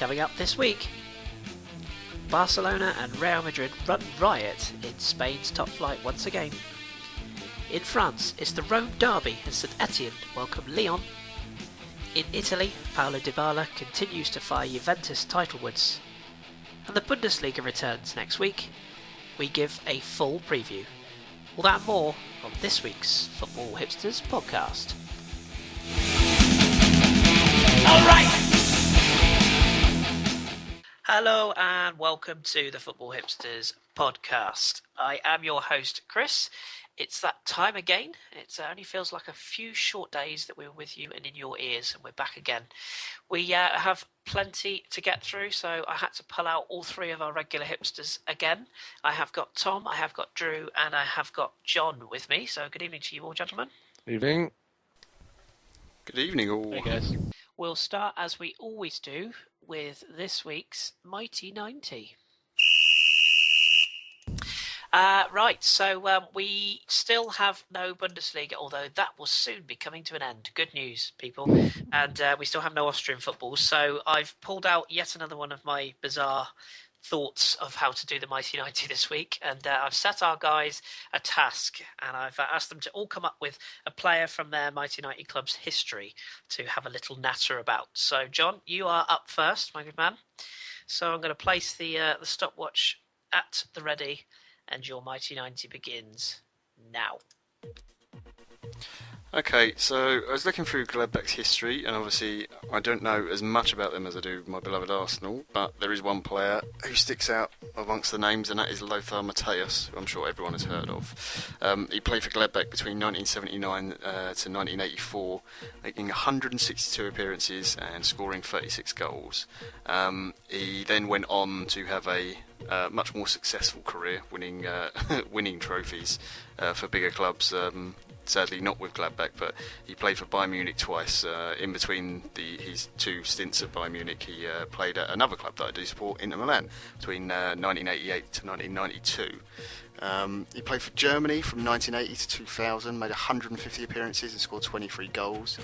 Coming up this week, Barcelona and Real Madrid run riot in Spain's top flight once again. In France, it's the Rome derby as St Etienne welcome Lyon. In Italy, Paulo Dybala continues to fire Juventus titlewards. And the Bundesliga returns next week. We give a full preview. All that and more on this week's Football Hipsters podcast. Alright! Hello and welcome to the Football Hipsters podcast. I am your host, Kris. It's that time again. It only feels like a few short days that we're with you and in your ears, and we're back again. We have plenty to get through, so I had to pull out all three of our regular hipsters again. I have got Tom, I have got Drew, and I have got John with me. So good evening to you all, gentlemen. Evening. Good evening, all. Hey, guys. We'll start, as we always do, with this week's Mighty 90. Right, so we still have no Bundesliga, although that will soon be coming to an end. Good news, people. And we still have no Austrian football, so I've pulled out yet another one of my bizarre thoughts of how to do the Mighty 90 this week, and I've set our guys a task, and I've asked them to all come up with a player from their Mighty 90 club's history to have a little natter about. So, John, you are up first, my good man. So I'm going to place the stopwatch at the ready, and your Mighty 90 begins now. Okay, so I was looking through Gladbach's history, and obviously I don't know as much about them as I do my beloved Arsenal, but there is one player who sticks out amongst the names, and that is Lothar Matthäus, who I'm sure everyone has heard of. He played for Gladbach between 1979 to 1984, making 162 appearances and scoring 36 goals. He then went on to have a much more successful career, winning trophies for bigger clubs. Sadly not with Gladbach, but he played for Bayern Munich twice. In between his two stints at Bayern Munich, he played at another club that I do support, Inter Milan, between 1988 to 1992. He played for Germany from 1980 to 2000, made 150 appearances and scored 23 goals.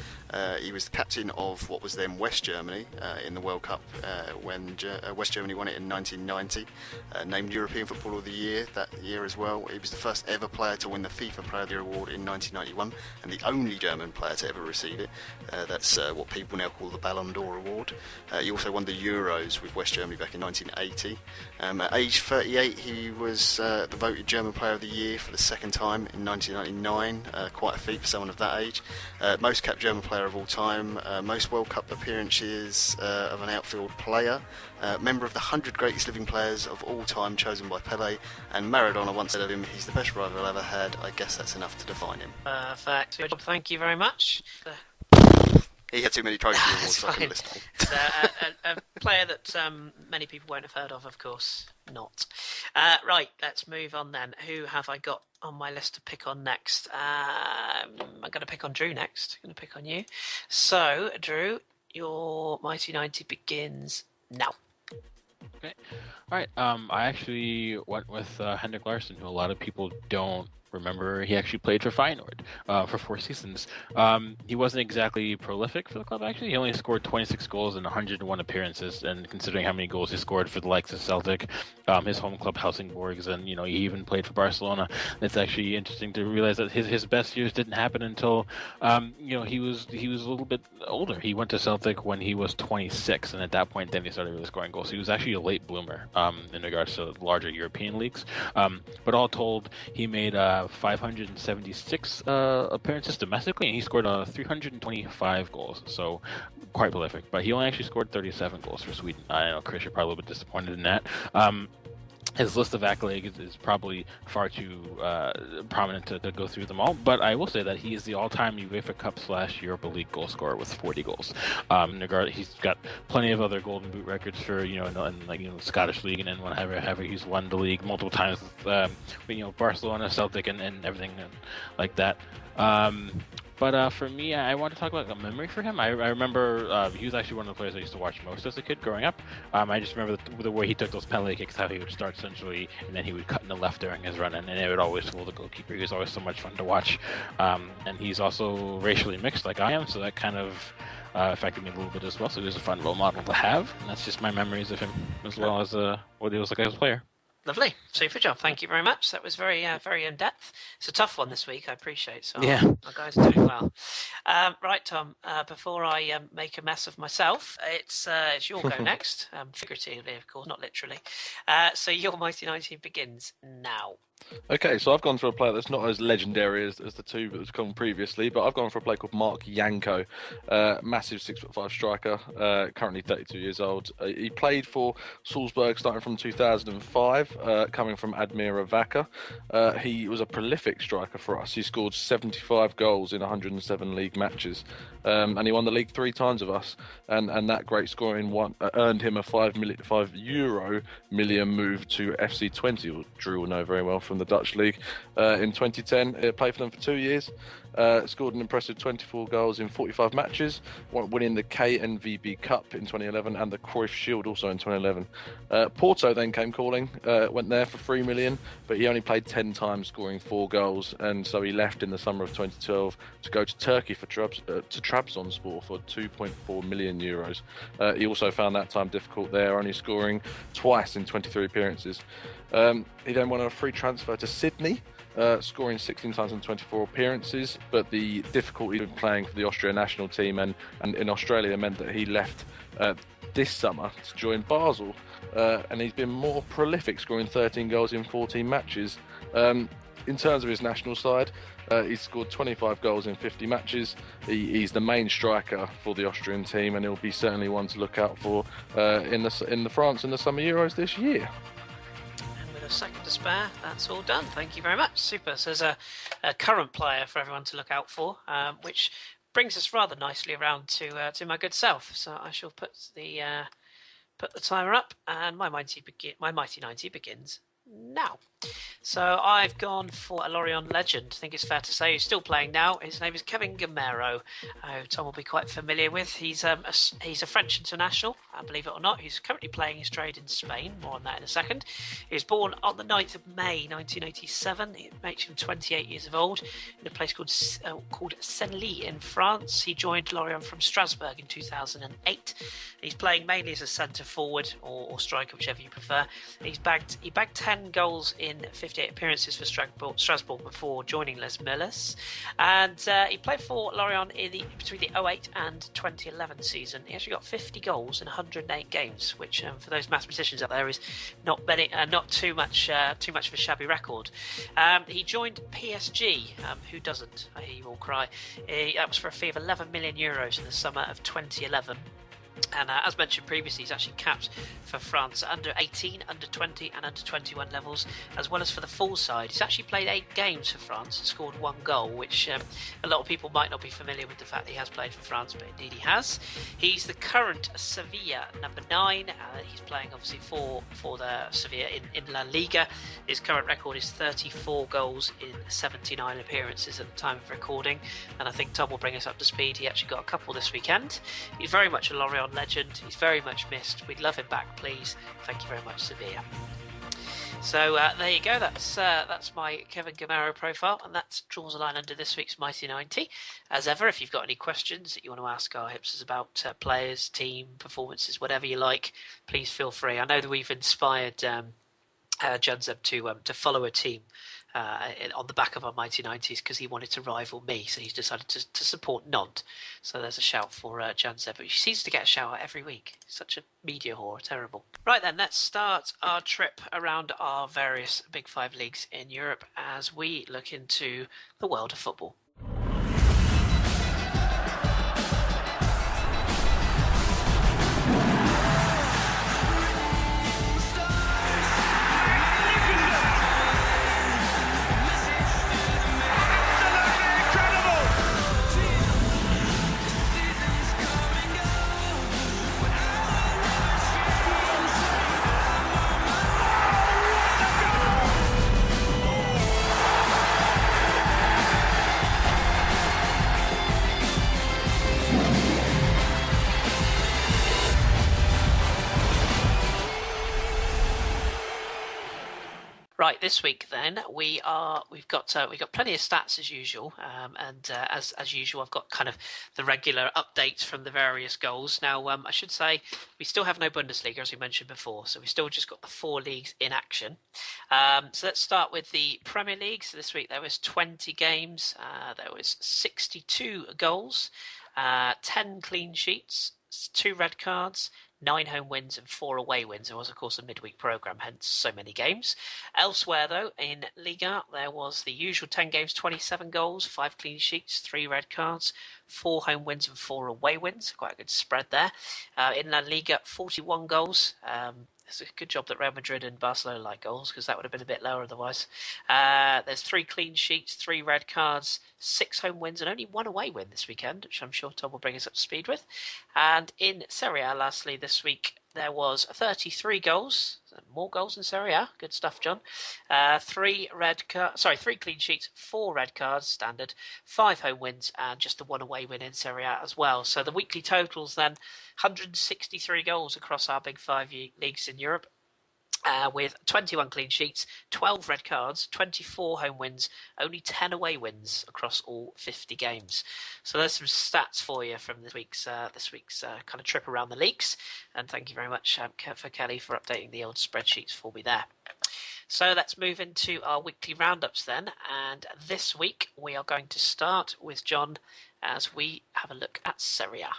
He was the captain of what was then West Germany in the World Cup when West Germany won it in 1990. Named European Footballer of the Year that year as well. He was the first ever player to win the FIFA Player of the Year award in 1991 and the only German player to ever receive it. That's what people now call the Ballon d'Or award. He also won the Euros with West Germany back in 1980. At age 38, he was the voted German Player of the Year for the second time in 1999, quite a feat for someone of that age. Most capped German player of all time, most World Cup appearances of an outfield player, member of the 100 greatest living players of all time chosen by Pelé, and Maradona once said of him, he's the best rival I've ever had. I guess that's enough to define him. Perfect. Good job. Thank you very much. He had too many trophy awards, so I can list them. A player that many people won't have heard of course not. Right, let's move on then. Who have I got on my list to pick on next? I'm going to pick on Drew next. I'm going to pick on you. So, Drew, your Mighty 90 begins now. Okay. All right. I actually went with Henrik Larsson, who a lot of people don't remember. He actually played for Feyenoord for 4 seasons. He wasn't exactly prolific for the club, actually. He only scored 26 goals in 101 appearances, and considering how many goals he scored for the likes of Celtic, his home club Helsingborgs, and he even played for Barcelona. It's actually interesting to realize that his best years didn't happen until he was a little bit older. He went to Celtic when he was 26, and at that point then he started really scoring goals. He was actually a late bloomer in regards to larger European leagues. But all told, he made 576 appearances domestically, and he scored 325 goals, so quite prolific. But he only actually scored 37 goals for Sweden. I know, Kris, you're probably a little bit disappointed in that. His list of accolades is probably far too prominent to go through them all, but I will say that he is the all-time UEFA Cup / Europa League goal scorer with 40 goals. He's got plenty of other Golden Boot records for in Scottish League, and then whenever he's won the league multiple times with Barcelona, Celtic, and everything like that. But for me, I want to talk about a memory for him. I remember he was actually one of the players I used to watch most as a kid growing up. I just remember the way he took those penalty kicks, how he would start centrally, and then he would cut in the left during his run, and it would always fool the goalkeeper. He was always so much fun to watch. And he's also racially mixed like I am, so that kind of affected me a little bit as well. So he was a fun role model to have, and that's just my memories of him, as well as what he was like as a player. Lovely, super job. Thank you very much. That was very in depth. It's a tough one this week, I appreciate. So Yeah. our guys are doing well. Right, Tom. Before I make a mess of myself, it's your go next. Figuratively, of course, not literally. So your Mighty 19 begins now. Okay, so I've gone for a player that's not as legendary as the two that was come previously, but I've gone for a player called Mark Janko, massive 6'5" striker, currently 32 years old. He played for Salzburg starting from 2005, coming from Admira Wacker. He was a prolific striker for us. He scored 75 goals in 107 league matches, and he won the league 3 times with us. And that great scoring earned him a €5 million move to FC Twente, which Drew will know very well from the Dutch league. In 2010, played for them for 2 years, scored an impressive 24 goals in 45 matches, winning the KNVB Cup in 2011 and the Cruyff Shield also in 2011. Porto then came calling, went there for 3 million, but he only played 10 times, scoring 4 goals, and so he left in the summer of 2012 to go to Turkey to Trabzonspor for 2.4 million euros. He also found that time difficult there, only scoring twice in 23 appearances. He then won a free transfer to Sydney, scoring 16 times in 24 appearances, but the difficulty of playing for the Austria national team and in Australia meant that he left this summer to join Basel, and he's been more prolific, scoring 13 goals in 14 matches. In terms of his national side, he's scored 25 goals in 50 matches. He's the main striker for the Austrian team, and he'll be certainly one to look out for in the France in the Summer Euros this year. A second to spare. That's all done. Thank you very much. Super. So there's a current player for everyone to look out for, which brings us rather nicely around to my good self. So I shall put the timer up, and my Mighty 90 begins now. So I've gone for a Lorient legend. I think it's fair to say he's still playing now. His name is Kevin Gamero, who Tom will be quite familiar with. He's a French international, believe it or not. He's currently playing his trade in Spain. More on that in a second. He was born on the 9th of May 1987. It makes him 28 years of old in a place called Senlis in France. He joined Lorient from Strasbourg in 2008. He's playing mainly as a centre forward or striker, whichever you prefer. He bagged 10 goals in 58 appearances for Strasbourg before joining Les Milles, and he played for Lorient between the 2008 and 2011 season. He actually got 50 goals in 108 games, which for those mathematicians out there is not too much of a shabby record. He joined PSG. Who doesn't? I hear you all cry. That was for a fee of €11 million in the summer of 2011. And as mentioned previously, he's actually capped for France under 18, under 20 and under 21 levels, as well as for the full side. He's actually played 8 games for France and scored 1 goal, which a lot of people might not be familiar with the fact that he has played for France, but indeed he has. He's the current Sevilla number 9. He's playing obviously for the Sevilla in La Liga. His current record is 34 goals in 79 appearances at the time of recording, and I think Tom will bring us up to speed. He actually got a couple this weekend. He's very much a Lorient legend. He's very much missed. We'd love him back, please. Thank you very much, Sevilla. So there you go. That's my Kevin Gamero profile, and that draws a line under this week's Mighty 90. As ever, if you've got any questions that you want to ask our hipsters about players, team, performances, whatever you like, please feel free. I know that we've inspired Janzeb to follow a team on the back of our Mighty 90s because he wanted to rival me, so he's decided to support Nantes. So there's a shout for Janzeb, but he seems to get a shout out every week. Such a media whore, terrible. Right then, let's start our trip around our various Big 5 leagues in Europe as we look into the world of football. Right, this week then we've got plenty of stats as usual, and as usual I've got kind of the regular updates from the various goals. Now I should say we still have no Bundesliga as we mentioned before, so we still just got the 4 leagues in action. So let's start with the Premier League. So this week there was 20 games, there was 62 goals, 10 clean sheets, 2 red cards, 9 home wins and 4 away wins. There was, of course, a midweek programme, hence so many games. Elsewhere, though, in Liga, there was the usual 10 games, 27 goals, 5 clean sheets, 3 red cards, 4 home wins and 4 away wins. Quite a good spread there. In La Liga, 41 goals. It's a good job that Real Madrid and Barcelona like goals, because that would have been a bit lower otherwise. There's 3 clean sheets, 3 red cards, 6 home wins, and only 1 away win this weekend, which I'm sure Tom will bring us up to speed with. And in Serie A, lastly, this week, there was 33 goals. More goals in Serie A. Good stuff, John. 3 clean sheets, 4 red cards, standard, 5 home wins, and just the 1 away win in Serie A as well. So the weekly totals then, 163 goals across our big 5 leagues in Europe. With 21 clean sheets, 12 red cards, 24 home wins, only 10 away wins across all 50 games. So there's some stats for you from this week's kind of trip around the leagues. And thank you very much for Kelly for updating the old spreadsheets for me there. So let's move into our weekly roundups then. And this week we are going to start with John as we have a look at Serie A.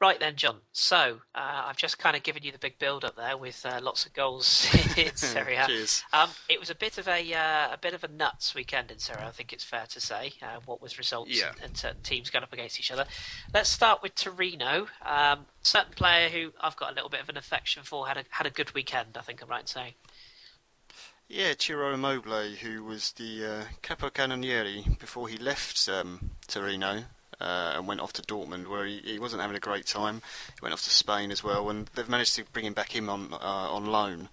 Right then, John. So I've just kind of given you the big build-up there with lots of goals in Serie A. Cheers. It was a bit of a nuts weekend in Serie A, I think it's fair to say. What with results and certain teams going up against each other. Let's start with Torino. Certain player who I've got a little bit of an affection for had a good weekend. I think I'm right in saying. Yeah, Ciro Immobile, who was the capocannoniere before he left Torino. And went off to Dortmund, where he wasn't having a great time. He went off to Spain as well, and they've managed to bring him back in on loan.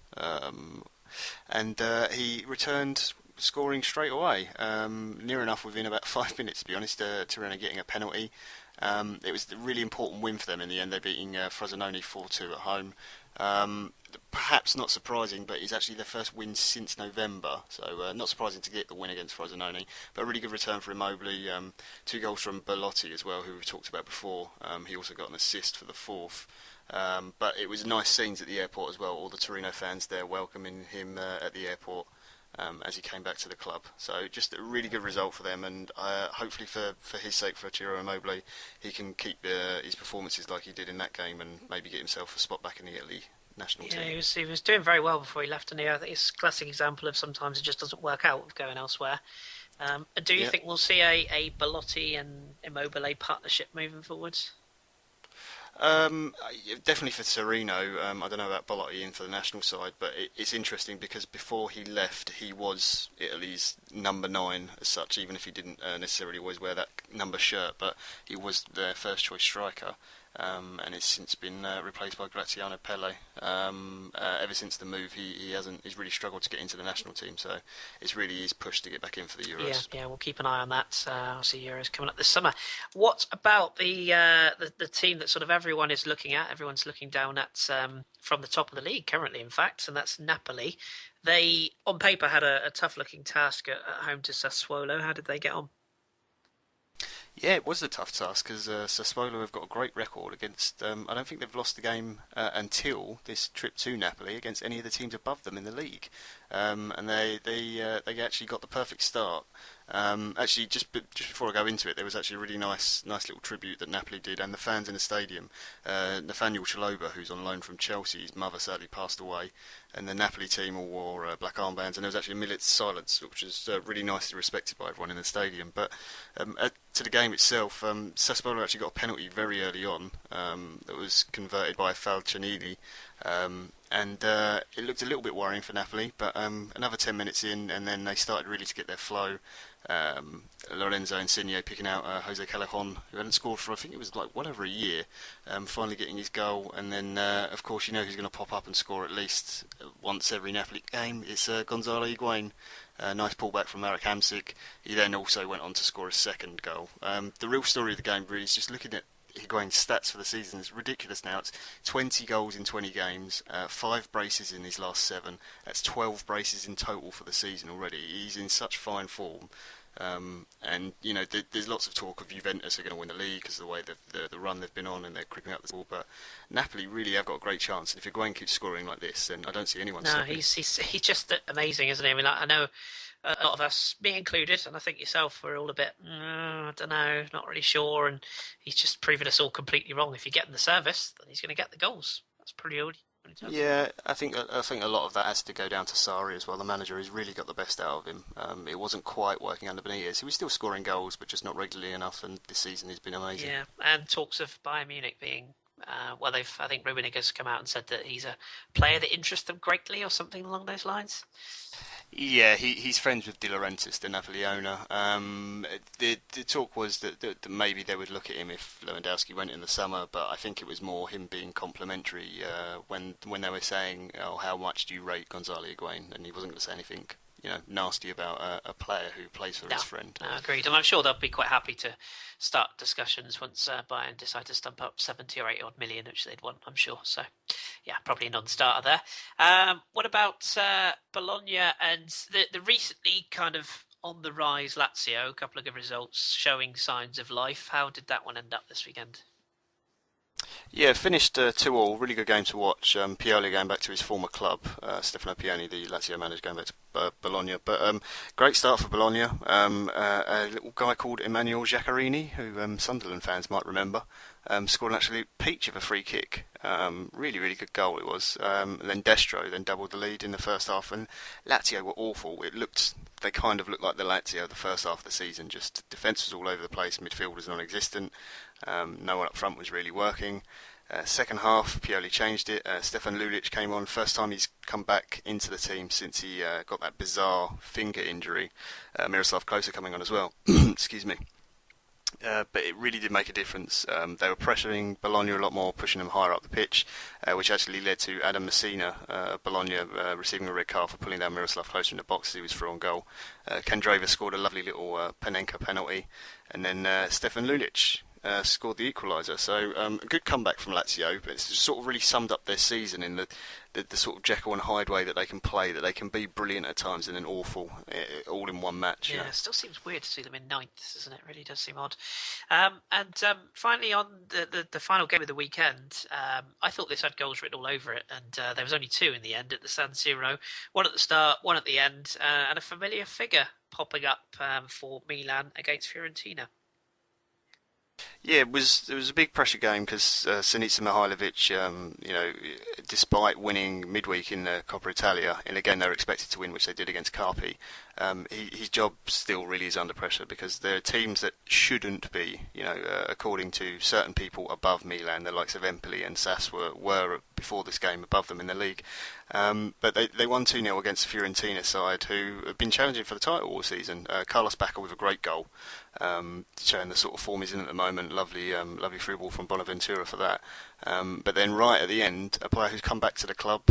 And he returned scoring straight away, near enough within about 5 minutes, to be honest, Torino getting a penalty. It was a really important win for them in the end. They're beating Frosinone 4-2 at home. Perhaps not surprising, but it's actually their first win since November, so not surprising to get the win against Frosinone, but a really good return for Immobile. 2 goals from Belotti as well, who we've talked about before. He also got an assist for the 4th. But it was nice scenes at the airport as well, all the Torino fans there welcoming him at the airport as he came back to the club. So just a really good result for them, and hopefully for his sake, for Ciro Immobile, he can keep his performances like he did in that game and maybe get himself a spot back in the Italy national team. Yeah, he was doing very well before he left, and I think it's a classic example of sometimes it just doesn't work out with going elsewhere. Do you think we'll see a Belotti and Immobile partnership moving forwards? Definitely for Torino. I don't know about Belotti in for the national side, but it's interesting because before he left, he was Italy's number 9 as such, even if he didn't necessarily always wear that number shirt, but he was their first choice striker. And it's since been replaced by Graziano Pelle. Ever since the move, he's really struggled to get into the national team, so it's really his push to get back in for the Euros. Yeah, we'll keep an eye on that. Obviously, Euros coming up this summer. What about the team that sort of everyone is looking at? Everyone's looking down at from the top of the league currently, in fact, and that's Napoli. They, on paper, had a tough-looking task at home to Sassuolo. How did they get on? Yeah, it was a tough task because Sassuolo have got a great record against. I don't think they've lost the game until this trip to Napoli against any of the teams above them in the league, and they actually got the perfect start. Actually, just before I go into it, there was actually a really nice little tribute that Napoli did, and the fans in the stadium. Nathaniel Chaloba, who's on loan from Chelsea, his mother sadly passed away, and the Napoli team all wore black armbands, and there was actually a minute's silence, which was really nicely respected by everyone in the stadium. But to the game itself, Sassuolo actually got a penalty very early on that was converted by Falcinelli. and it looked a little bit worrying for Napoli. But another 10 minutes in, and then they started really to get their flow. Lorenzo Insigne picking out Jose Callejon, who hadn't scored for I think it was like well over a year, finally getting his goal, and then of course you know who's going to pop up and score at least once every Napoli game. It's Gonzalo Higuain. Nice pullback from Marek Hamsik. He then also went on to score his second goal. The real story of the game really is just looking at Higuain's stats for the season. It's ridiculous now. It's 20 goals in 20 games, 5 braces in his last 7. That's 12 braces in total for the season already. He's in such fine form. And you know, there's lots of talk of Juventus are going to win the league because of the way the run they've been on and they're creeping up the ball. But Napoli really have got a great chance. And if Higuain keeps scoring like this, then I don't see anyone. No, he's just amazing, isn't he? I mean, I know a lot of us, me included, and I think yourself, we're all a bit, I don't know, not really sure. And he's just proven us all completely wrong. If you get in the service, then he's going to get the goals. That's pretty old. Yeah, I think a lot of that has to go down to Sarri as well. The manager has really got the best out of him. It wasn't quite working under Benitez. He was still scoring goals, but just not regularly enough. And this season he's been amazing. Yeah, and talks of Bayern Munich being, I think Rummenigge's come out and said that he's a player that interests them greatly, or something along those lines. Yeah, he's friends with De Laurentiis, the Napoli owner. The talk was that maybe they would look at him if Lewandowski went in the summer, but I think it was more him being complimentary when they were saying, "Oh, how much do you rate Gonzalo Higuain?" And he wasn't going to say anything, nasty about a player who plays for his friend. No, agreed. And I'm sure they'll be quite happy to start discussions once Bayern decide to stump up 70 or 80 odd million, which they'd want, I'm sure. So, yeah, probably a non-starter there. What about Bologna and the recently kind of on the rise Lazio? A couple of good results showing signs of life. How did that one end up this weekend? Yeah, finished 2-2. Really good game to watch. Pioli going back to his former club. Stefano Pioli, the Lazio manager, going back to Bologna. But great start for Bologna. A little guy called Emanuele Giaccarini, who Sunderland fans might remember, scored an absolute peach of a free kick. Really, really good goal it was. And then Destro then doubled the lead in the first half. And Lazio were awful. They kind of looked like the Lazio the first half of the season. Just defence was all over the place. Midfield was non-existent. No one up front was really working. Second half, Pioli changed it. Stefan Lulic came on. First time he's come back into the team since he got that bizarre finger injury. Miroslav Klose coming on as well. Excuse me. But it really did make a difference. They were pressuring Bologna a lot more, pushing them higher up the pitch, which actually led to Adam Messina, Bologna, receiving a red card for pulling down Miroslav Klose in the box as he was through on goal. Kendreva scored a lovely little Panenka penalty, and then Stefan Lulic scored the equaliser. So a good comeback from Lazio, but it's sort of really summed up their season in the sort of Jekyll and Hyde way that they can play, that they can be brilliant at times and then awful, all in one match. Yeah, it still seems weird to see them in ninth, doesn't it? It really does seem odd. Finally, on the final game of the weekend, I thought this had goals written all over it, and there was only 2 in the end at the San Siro. One at the start, one at the end, and a familiar figure popping up for Milan against Fiorentina. Yeah, it was a big pressure game because Sinisa Mihajlovic, despite winning midweek in the Coppa Italia, in a game they were expected to win, which they did against Carpi, his job still really is under pressure because there are teams that shouldn't be, according to certain people, above Milan, the likes of Empoli and Sas were before this game above them in the league. But they won 2-0 against the Fiorentina side, who have been challenging for the title all season. Carlos Bacca with a great goal, showing the sort of form he's in at the moment. Lovely through ball from Bonaventura for that. But then right at the end, a player who's come back to the club,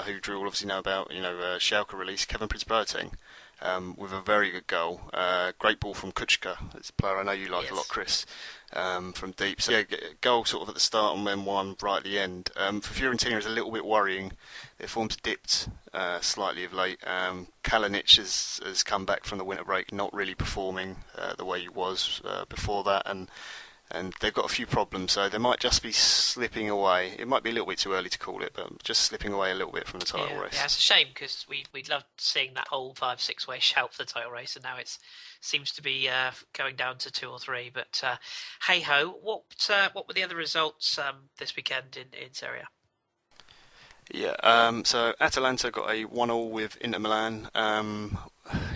who Drew will obviously know about, Schalke release, Kevin Prince-Boateng, with a very good goal. Great ball from Kuchka. It's a player I know you like a lot, Kris, from deep. So yeah, goal sort of at the start and then one right at the end. For Fiorentina, it's a little bit worrying. Their form's dipped slightly of late. Kalinic has come back from the winter break, not really performing the way he was before that, and they've got a few problems, so they might just be slipping away. It might be a little bit too early to call it, but just slipping away a little bit from the title race. Yeah, it's a shame because we'd loved seeing that whole 5-6 way shout for the title race, and now it seems to be going down to 2 or 3. But hey ho, what were the other results this weekend in Serie A? Yeah, so Atalanta got a 1-1 with Inter Milan.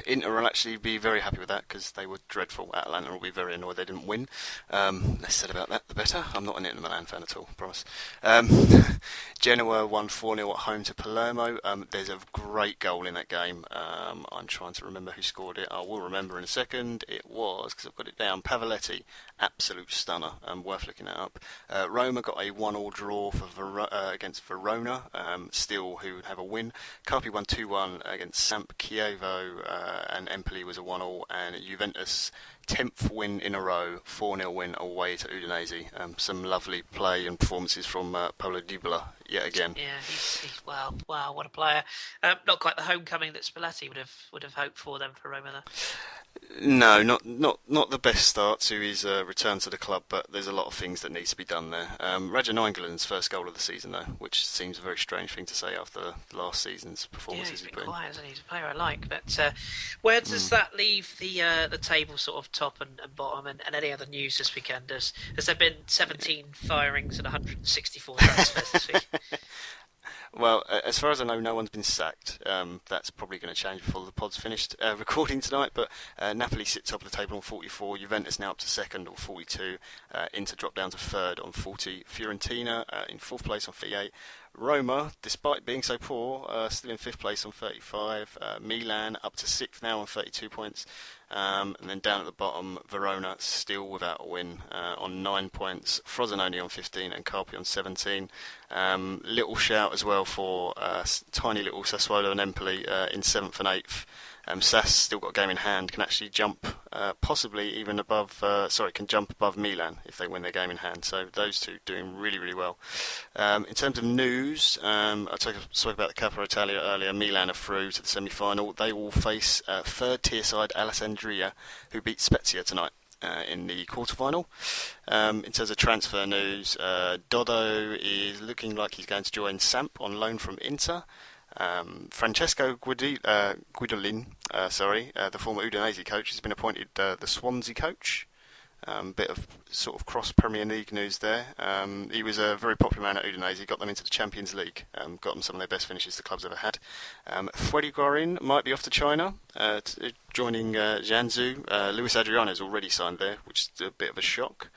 Inter will actually be very happy with that because they were dreadful. Atalanta will be very annoyed they didn't win. Less said about that, the better. I'm not an Inter Milan fan at all, promise. Genoa won 4-0 at home to Palermo. There's a great goal in that game. I'm trying to remember who scored it. I will remember in a second. It was, because I've got it down, Pavoletti. Absolute stunner. Worth looking that up. Roma got a 1-1 draw for against Verona. Still, who would have a win. Carpi won 2-1 against Samp Chievo, and Empoli was a 1-1, and Juventus 10th win in a row, 4-0 win away to Udinese. Some lovely play and performances from Paulo Dybala yet again. Yeah, he's wow, what a player. Not quite the homecoming that Spalletti would have hoped for them for Roma there. No, not the best start to his return to the club, but there's a lot of things that needs to be done there. Raja Nainggolan's first goal of the season, though, which seems a very strange thing to say after last season's performances. Yeah, he's been quiet, hasn't he? He's a player I like, but where does that leave the table sort of top and bottom, and any other news this weekend? Has there been 17 firings and 164 transfers this week? Well, as far as I know, no one's been sacked. That's probably going to change before the pod's finished recording tonight. But Napoli sit top of the table on 44. Juventus now up to second on 42. Inter drop down to third on 40. Fiorentina in fourth place on 38. Roma, despite being so poor, still in fifth place on 35. Milan up to sixth now on 32 points. And then down at the bottom, Verona still without a win on 9 points. Frosinone on 15 and Carpi on 17. Little shout as well for tiny little Sassuolo and Empoli in 7th and 8th. Sass still got a game in hand, can actually jump possibly even above, can jump above Milan if they win their game in hand. So those two doing really, really well. In terms of news, I spoke about the Coppa Italia earlier. Milan are through to the semi-final. They will face third-tier side Alessandria, who beat Spezia tonight in the quarter-final. In terms of transfer news, Dodo is looking like he's going to join Samp on loan from Inter. Francesco Guidolin, the former Udinese coach, has been appointed the Swansea coach. Bit of sort of cross Premier League news there. He was a very popular man at Udinese, got them into the Champions League, got them some of their best finishes the club's ever had. Freddy Guarin might be off to China, joining Jiangsu. Luis Adriano's already signed there, which is a bit of a shock.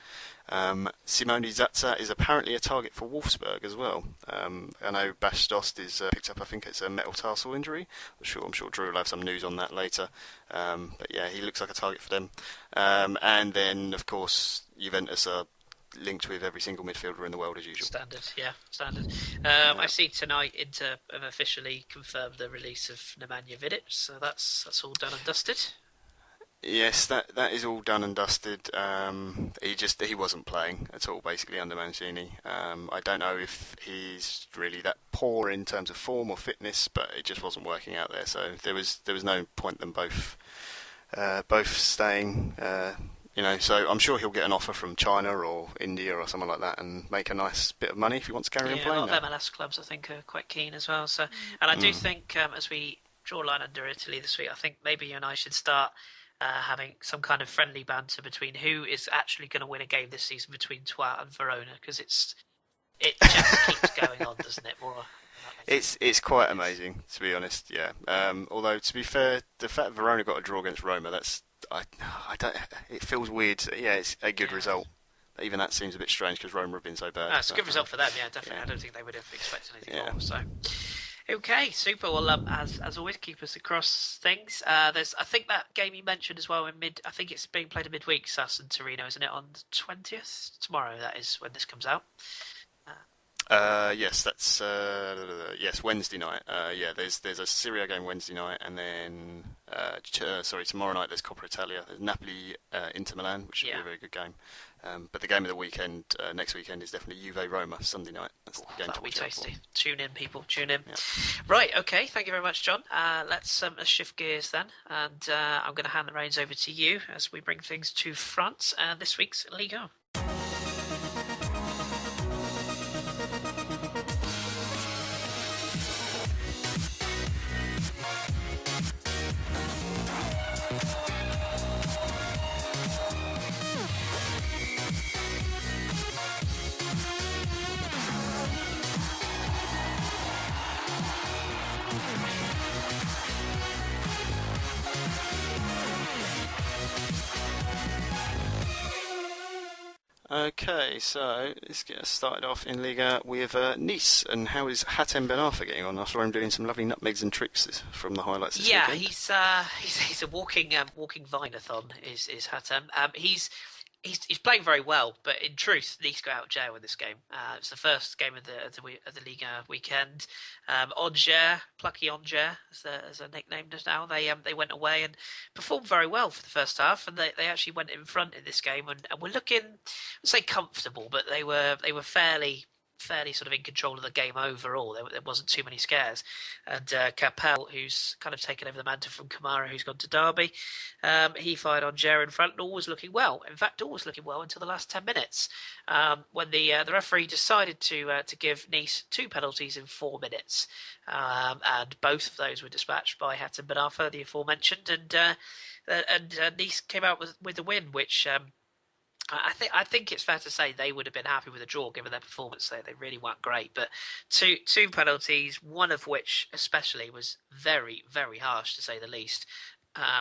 Simone Zatza is apparently a target for Wolfsburg as well. I know Bas Dost is picked up, I think it's a metatarsal injury. I'm sure Drew will have some news on that later. But yeah, he looks like a target for them. And then, of course, Juventus are linked with every single midfielder in the world as usual. Standard. I see tonight Inter have officially confirmed the release of Nemanja Vidic, so that's all done and dusted. Yes, that is all done and dusted. He wasn't playing at all, basically, under Mancini. I don't know if he's really that poor in terms of form or fitness, but it just wasn't working out there. So there was no point them both staying. So I'm sure he'll get an offer from China or India or something like that, and make a nice bit of money if he wants to carry on playing. A lot of MLS clubs, I think, are quite keen as well. So, and I do think as we draw a line under Italy this week, I think maybe you and I should start having some kind of friendly banter between who is actually going to win a game this season between Twat and Verona, because it just keeps going on, doesn't it? It's quite amazing, to be honest. Yeah. Although to be fair, the fact Verona got a draw against Roma, I don't. It feels weird. Yeah, it's a good result. Even that seems a bit strange because Roma have been so bad. It's a good result for them. Yeah, definitely. Yeah. I don't think they would have expected anything more. So. Okay, super. Well, as always, keep us across things. There's, I think that game you mentioned as well I think it's being played in midweek, Sass and Torino, isn't it? On the 20th tomorrow. That is when this comes out. Yes, that's Wednesday night. There's a Serie A game Wednesday night, and then tomorrow night there's Coppa Italia. There's Napoli Inter Milan, which should be a very good game. But the game of the weekend next weekend is definitely Juve Roma Sunday night. That's the game that'll be tasty. For. Tune in, people. Tune in. Yeah. Right. Okay. Thank you very much, John. Let's shift gears then, and I'm going to hand the reins over to you as we bring things to France and this week's Liga. Okay, so let's get us started off in Liga with Nice. And how is Hatem Ben Arfa getting on? I saw him doing some lovely nutmegs and tricks from the highlights this Yeah, weekend. he's a walking Vine-a-thon is Hatem. He's playing very well, but in truth, Nice got out of jail in this game. It's the first game of the Liga weekend. Angers, plucky Angers, as they're nicknamed now. They went away and performed very well for the first half, and they actually went in front in this game and were looking, I'd say comfortable, but they were fairly sort of in control of the game overall. There wasn't too many scares. And Capel, who's kind of taken over the mantle from Kamara, who's gone to Derby, he fired on Jer in front and all was looking well. In fact, all was looking well until the last 10 minutes when the referee decided to give Nice 2 penalties in 4 minutes. And both of those were dispatched by Hatem Ben Arfa, the aforementioned, and Nice came out with the win, which I think it's fair to say they would have been happy with a draw given their performance. They really weren't great, but two penalties, one of which especially was very, very harsh to say the least.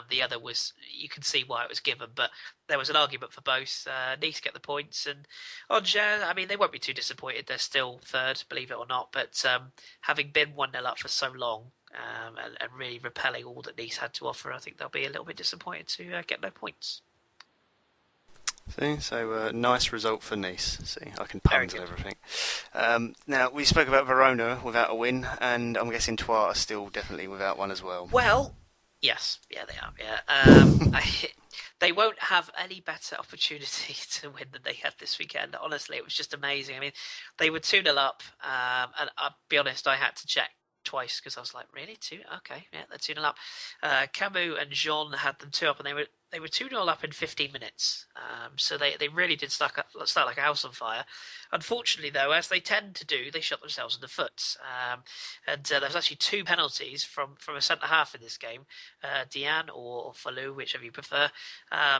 The other was, you can see why it was given, but there was an argument for both. Nice get the points, and Angers, I mean, they won't be too disappointed. They're still third, believe it or not, but having been 1-0 up for so long and really repelling all that Nice had to offer, I think they'll be a little bit disappointed to get no points. See, so nice result for Nice. See, I can puns and everything. Now, we spoke about Verona without a win, and I'm guessing Troyes are still definitely without one as well. Well, yes, yeah, they are. Yeah, they won't have any better opportunity to win than they had this weekend. Honestly, it was just amazing. I mean, they were 2-0 up, and I'll be honest, I had to check twice because I was like, really? 2? Okay, yeah, they're 2-0 up. Camus and Jean had them 2 up, and they were 2-0 up in 15 minutes. So they really did start like a house on fire. Unfortunately, though, as they tend to do, they shot themselves in the foot. And there was actually 2 penalties from a centre-half in this game. Diane or Falou, whichever you prefer.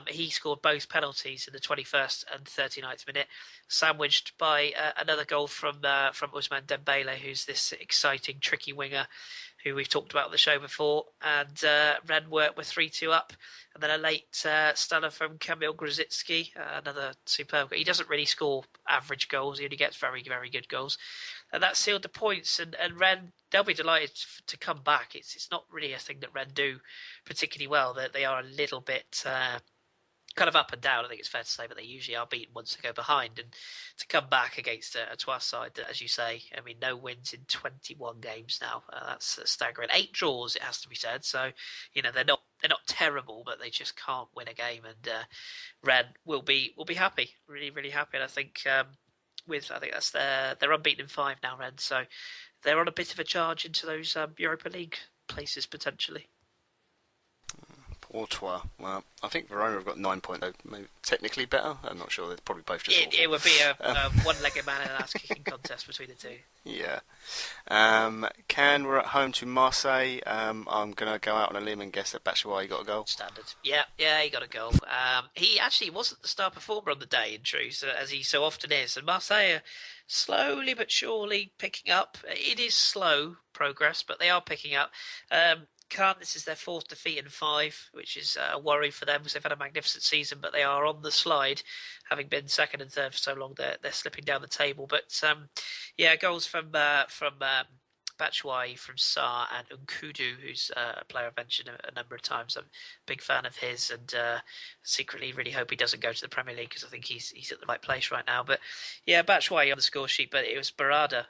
He scored both penalties in the 21st and 39th minute, sandwiched by another goal from Ousmane Dembele, who's this exciting, tricky winger who we've talked about on the show before. And Rennes were 3-2 up. And then a late stunner from Kamil Grosicki, another superb goal. He doesn't really score average goals. He only gets very, very good goals. And that sealed the points. And Rennes, they'll be delighted to come back. It's not really a thing that Rennes do particularly well. They are a little bit kind of up and down, I think it's fair to say, but they usually are beaten once they go behind. And to come back against a Troyes side that, as you say, I mean, no wins in 21 games now. That's staggering. 8 draws, it has to be said. So, you know, they're not terrible, but they just can't win a game. And Rennes will be happy, really, really happy. And I think that's they're unbeaten in 5 now, Rennes. So they're on a bit of a charge into those Europa League places potentially. Or Troyes. Well, I think Verona have got 9 points, maybe technically better. I'm not sure. They're probably both just awful. It would be a one-legged man and an ass-kicking contest between the two. Yeah. We're at home to Marseille. I'm going to go out on a limb and guess that Batshuayi got a goal. Standard. Yeah, he got a goal. He actually wasn't the star performer on the day, in truth, as he so often is. And Marseille are slowly but surely picking up. It is slow progress, but they are picking up. This is their 4th defeat in 5, which is a worry for them because they've had a magnificent season, but they are on the slide, having been 2nd and 3rd for so long. They're slipping down the table. But goals from Batshuayi, from Sarr, and Nkudu, who's a player I've mentioned a number of times. I'm a big fan of his, and secretly really hope he doesn't go to the Premier League because I think he's at the right place right now. But yeah, Batshuayi on the score sheet, but it was Barada,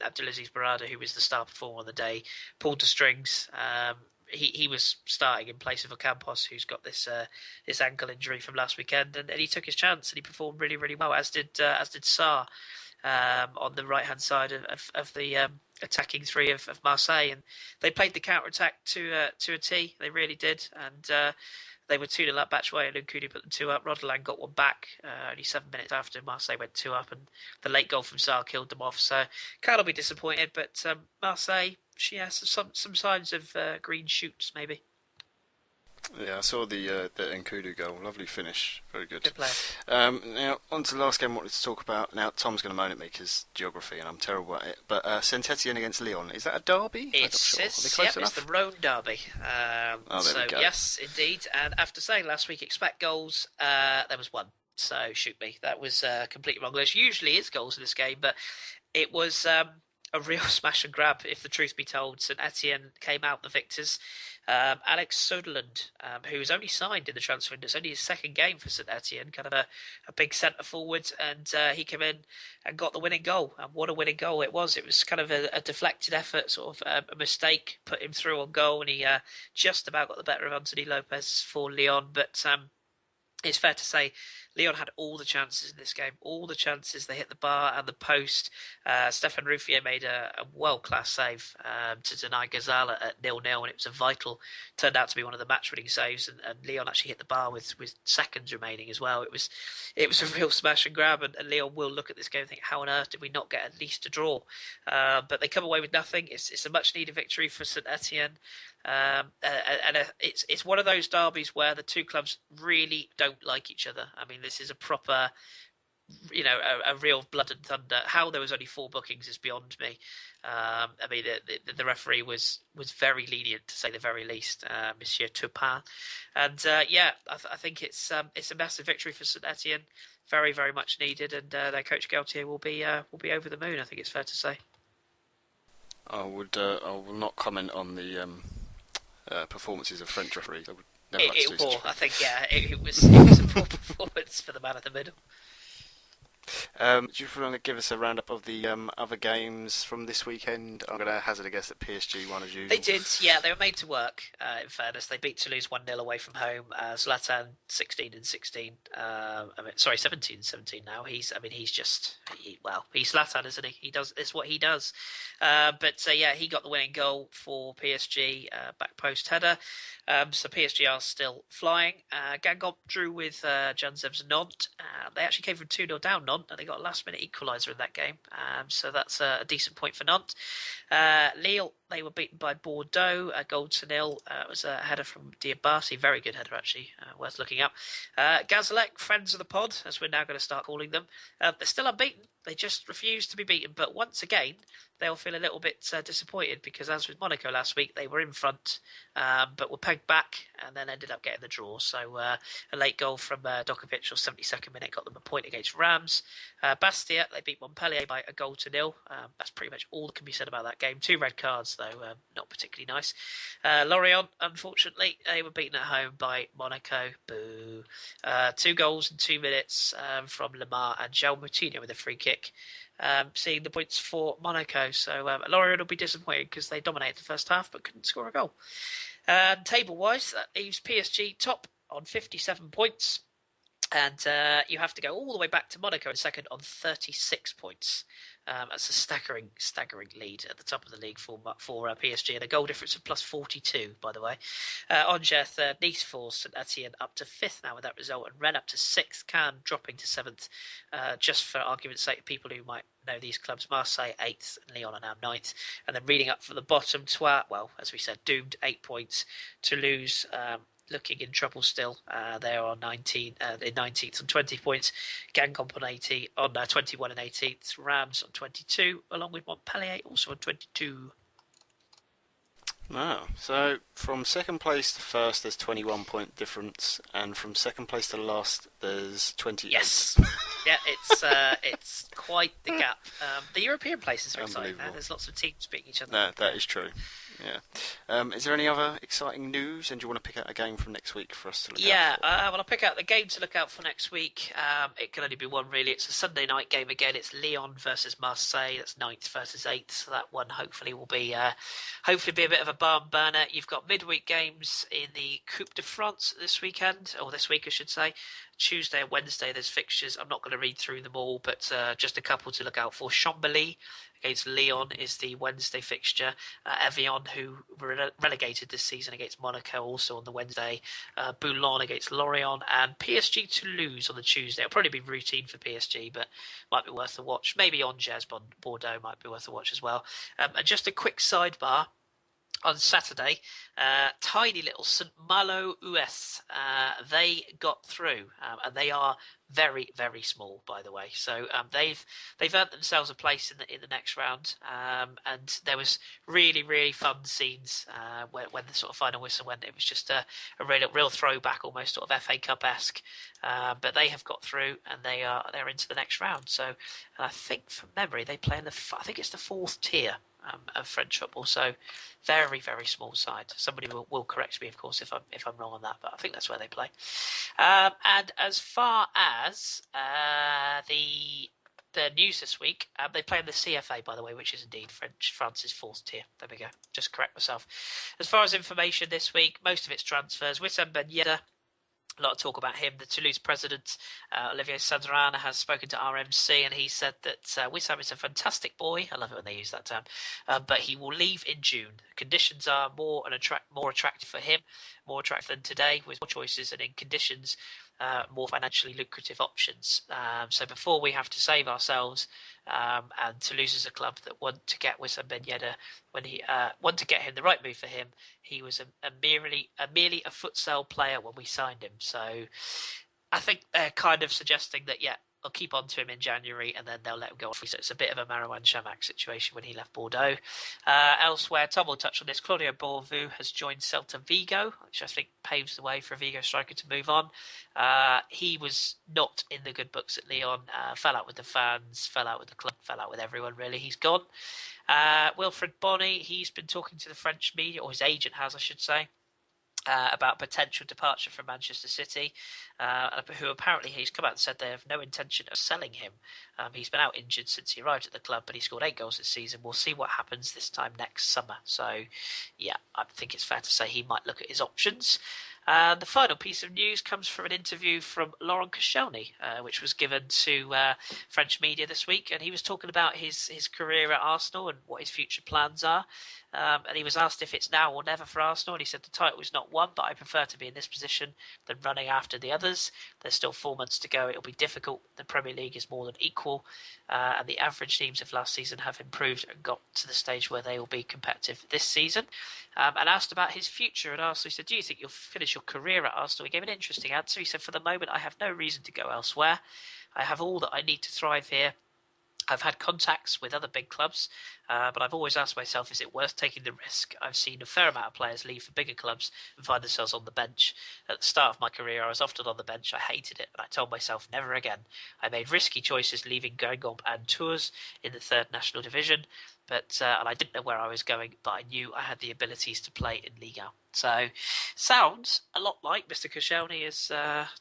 Abdulaziz Barada, who was the star performer on the day, pulled the strings. He was starting in place of Ocampos, who's got this ankle injury from last weekend, and he took his chance and he performed really, really well, as did Sarr. On the right-hand side of the attacking 3 of Marseille, and they played the counter-attack to a T. They really did, and they were 2-0 up. Batshuayi and Nkudu put them 2 up. Rodelan got one back only 7 minutes after Marseille went 2 up, and the late goal from Sarr killed them off. So Carl will be disappointed, but Marseille, she has some signs of green shoots, maybe. Yeah, I saw the Nkudu goal. Lovely finish. Very good. Good player. Now, on to the last game I wanted to talk about. Now, Tom's going to moan at me because geography, and I'm terrible at it. But Saint-Etienne against Lyon, is that a derby? It's the Rhone derby. There we go. Yes, indeed. And after saying last week, expect goals, there was one. So shoot me, that was completely wrong. There's usually is goals in this game, but it was a real smash and grab, if the truth be told. St Etienne came out the victors. Alex Soderlund, who was only signed in the transfer window, it's only his second game for St Etienne, kind of a big centre forward, and he came in and got the winning goal. And what a winning goal it was! It was kind of a deflected effort, sort of a mistake, put him through on goal, and he just about got the better of Anthony Lopez for Lyon. But it's fair to say Lyon had all the chances in this game. All the chances. They hit the bar and the post. Stefan Ruffier made a world-class save to deny Gazala at 0-0, and it was a vital, turned out to be one of the match-winning saves, and Lyon actually hit the bar with seconds remaining as well. It was a real smash and grab, and Lyon will look at this game and think, how on earth did we not get at least a draw? But they come away with nothing. It's a much-needed victory for St Etienne. It's one of those derbies where the two clubs really don't like each other. I mean, this is a proper, a real blood and thunder. How there was only 4 bookings is beyond me. I mean, the referee was very lenient, to say the very least, Monsieur Turpin. And I think it's a massive victory for St Etienne, very very much needed, and their coach Galtier will be over the moon. I think it's fair to say. I will not comment on the performances of French referees. I would never like to do such a thing. I think it was a poor performance for the man in the middle. Do you want to give us a roundup of the other games from this weekend? I'm going to hazard a guess that PSG won as usual. They did, yeah. They were made to work, in fairness. They beat Toulouse 1-0 away from home. Zlatan 16-16. 17-17 now. He's Zlatan, isn't he? It's what he does. He got the winning goal for PSG, back post header. So PSG are still flying. Guingamp drew with Janzev's Nantes. They actually came from 2-0 down, Nantes, and they got a last-minute equaliser in that game. So that's a decent point for Nantes. Lille, they were beaten by Bordeaux, a goal to nil. It was a header from Diabasi, very good header actually, worth looking up. Gazalek, friends of the pod, as we're now going to start calling them, they're still unbeaten. They just refuse to be beaten. But once again, they'll feel a little bit disappointed because, as with Monaco last week, they were in front but were pegged back and then ended up getting the draw. So a late goal from Dokovic, or 72nd minute, got them a point against Rams. Bastia, they beat Montpellier by a goal to nil. That's pretty much all that can be said about that game. 2 red cards, though, not particularly nice. Lorient, unfortunately, they were beaten at home by Monaco. Boo. 2 goals in 2 minutes from Lemar and João Moutinho with a free kick. Seeing the points for Monaco. So Lorient will be disappointed because they dominated the first half but couldn't score a goal. Table-wise, that leaves PSG top on 57 points. And you have to go all the way back to Monaco in second on 36 points. That's a staggering lead at the top of the league for PSG, and a goal difference of plus 42, by the way. Angers third, Nice fourth, St Etienne up to 5th now with that result, and Rennes up to 6th, Cannes dropping to 7th. Just for argument's sake, people who might know these clubs, Marseille 8th, and Lyon are now 9th. And then reading up from the bottom, Troyes, well, as we said, doomed 8 points. Toulouse, looking in trouble still. They're on 19th on 20 points. Guingamp on 21 and 18th. Rams on 22, along with Montpellier also on 22. Wow. So from second place to first, there's 21-point difference, and from second place to last, there's 28. Yes. Yeah, it's quite the gap. The European places are exciting. There's lots of teams beating each other. That is true. Yeah. Is there any other exciting news? And do you want to pick out a game from next week for us to look out for? I'll pick out the game to look out for next week. It can only be one, really. It's a Sunday night game again. It's Lyon versus Marseille. That's 9th versus 8th. So that one hopefully will be a bit of a barn burner. You've got midweek games in the Coupe de France this weekend, or this week, I should say. Tuesday and Wednesday there's fixtures. I'm not going to read through them all, but just a couple to look out for. Chambéry against Lyon is the Wednesday fixture. Evian, who were relegated this season, against Monaco also on the Wednesday. Boulogne against Lorient, and PSG Toulouse on the Tuesday. It'll probably be routine for PSG, but might be worth a watch. Maybe Angers Bordeaux might be worth a watch as well. And just a quick sidebar. on Saturday, tiny little St Malo US, they got through, and they are very, very small, by the way. So they've earned themselves a place in the next round, and there was really, really fun scenes when the sort of final whistle went. It was just a real throwback, almost sort of FA Cup-esque. But they have got through, and they're into the next round. So I think from memory they play in I think it's the 4th tier of French football. So very, very small side. Somebody will correct me, of course, if I'm wrong on that, but I think that's where they play. And as far as the news this week, they play in the CFA, by the way, which is indeed France's 4th tier. There we go. Just correct myself. As far as information this week, most of it's transfers. Wissam Ben Yedder. A lot of talk about him. The Toulouse president, Olivier Sandrine, has spoken to RMC, and he said that Wissam is a fantastic boy. I love it when they use that term. But he will leave in June. Conditions are more attractive for him, more attractive than today, with more choices and in conditions more financially lucrative options. So before we have to save ourselves, and Toulouse is a club that want to get Wissam Ben Yedder when he want to get him the right move for him. He was merely a futsal player when we signed him. So I think they're kind of suggesting that they'll keep on to him in January and then they'll let him go off. So it's a bit of a Marouane Chamakh situation when he left Bordeaux. Elsewhere, Tom will touch on this. Claudio Borvu has joined Celta Vigo, which I think paves the way for a Vigo striker to move on. He was not in the good books at Lyon. Fell out with the fans, fell out with the club, fell out with everyone, really. He's gone. Wilfred Bonny, he's been talking to the French media, or his agent has, I should say, about potential departure from Manchester City, who apparently he's come out and said they have no intention of selling him. He's been out injured since he arrived at the club, but he scored 8 goals this season. We'll see what happens this time next summer. So, yeah, I think it's fair to say he might look at his options. The final piece of news comes from an interview from Laurent Koscielny, which was given to French media this week, and he was talking about his career at Arsenal and what his future plans are. And he was asked if it's now or never for Arsenal, and he said the title is not won, but I prefer to be in this position than running after the others. There's still 4 months to go. It'll be difficult. The Premier League is more than equal, and the average teams of last season have improved and got to the stage where they will be competitive this season. And asked about his future at Arsenal, he said, do you think you'll finish your career at Arsenal? He gave an interesting answer. He said, for the moment, I have no reason to go elsewhere. I have all that I need to thrive here. I've had contacts with other big clubs, but I've always asked myself, is it worth taking the risk? I've seen a fair amount of players leave for bigger clubs and find themselves on the bench. At the start of my career, I was often on the bench. I hated it, and I told myself, never again. I made risky choices leaving Guingamp and Tours in the 3rd National Division, and I didn't know where I was going, but I knew I had the abilities to play in Liga. So, sounds a lot like Mr. Koscielny has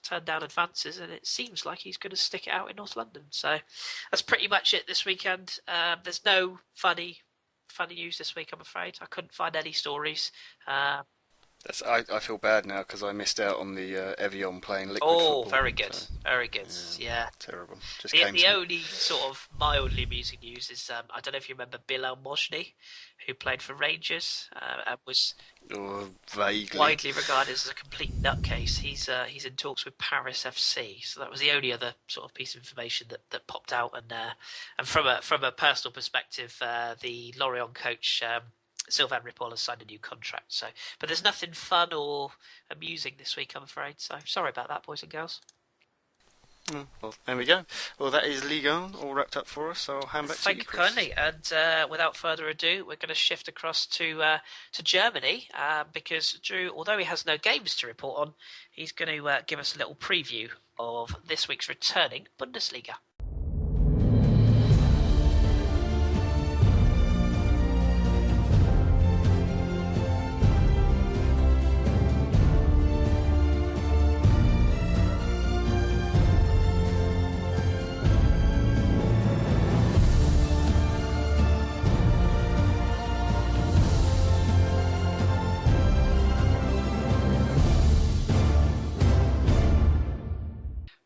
turned down advances, and it seems like he's going to stick it out in North London. So, that's pretty much it this weekend. There's no funny news this week, I'm afraid. I couldn't find any stories. I feel bad now because I missed out on the Evian playing liquid football. Oh, very good, so, very good. Yeah. Terrible. Just the only sort of mildly amusing news is I don't know if you remember Bilal Mojni, who played for Rangers and was vaguely widely regarded as a complete nutcase. He's in talks with Paris FC, so that was the only other sort of piece of information that popped out. And from a personal perspective, the Lorient coach. Sylvain Ripoll has signed a new contract, but there's nothing fun or amusing this week, I'm afraid. So sorry about that, boys and girls. Well, there we go. Well, that is Ligue 1 all wrapped up for us. So I'll hand back to you, Kris. Thank you kindly. And without further ado, we're going to shift across to Germany because Drew, although he has no games to report on, he's going to give us a little preview of this week's returning Bundesliga.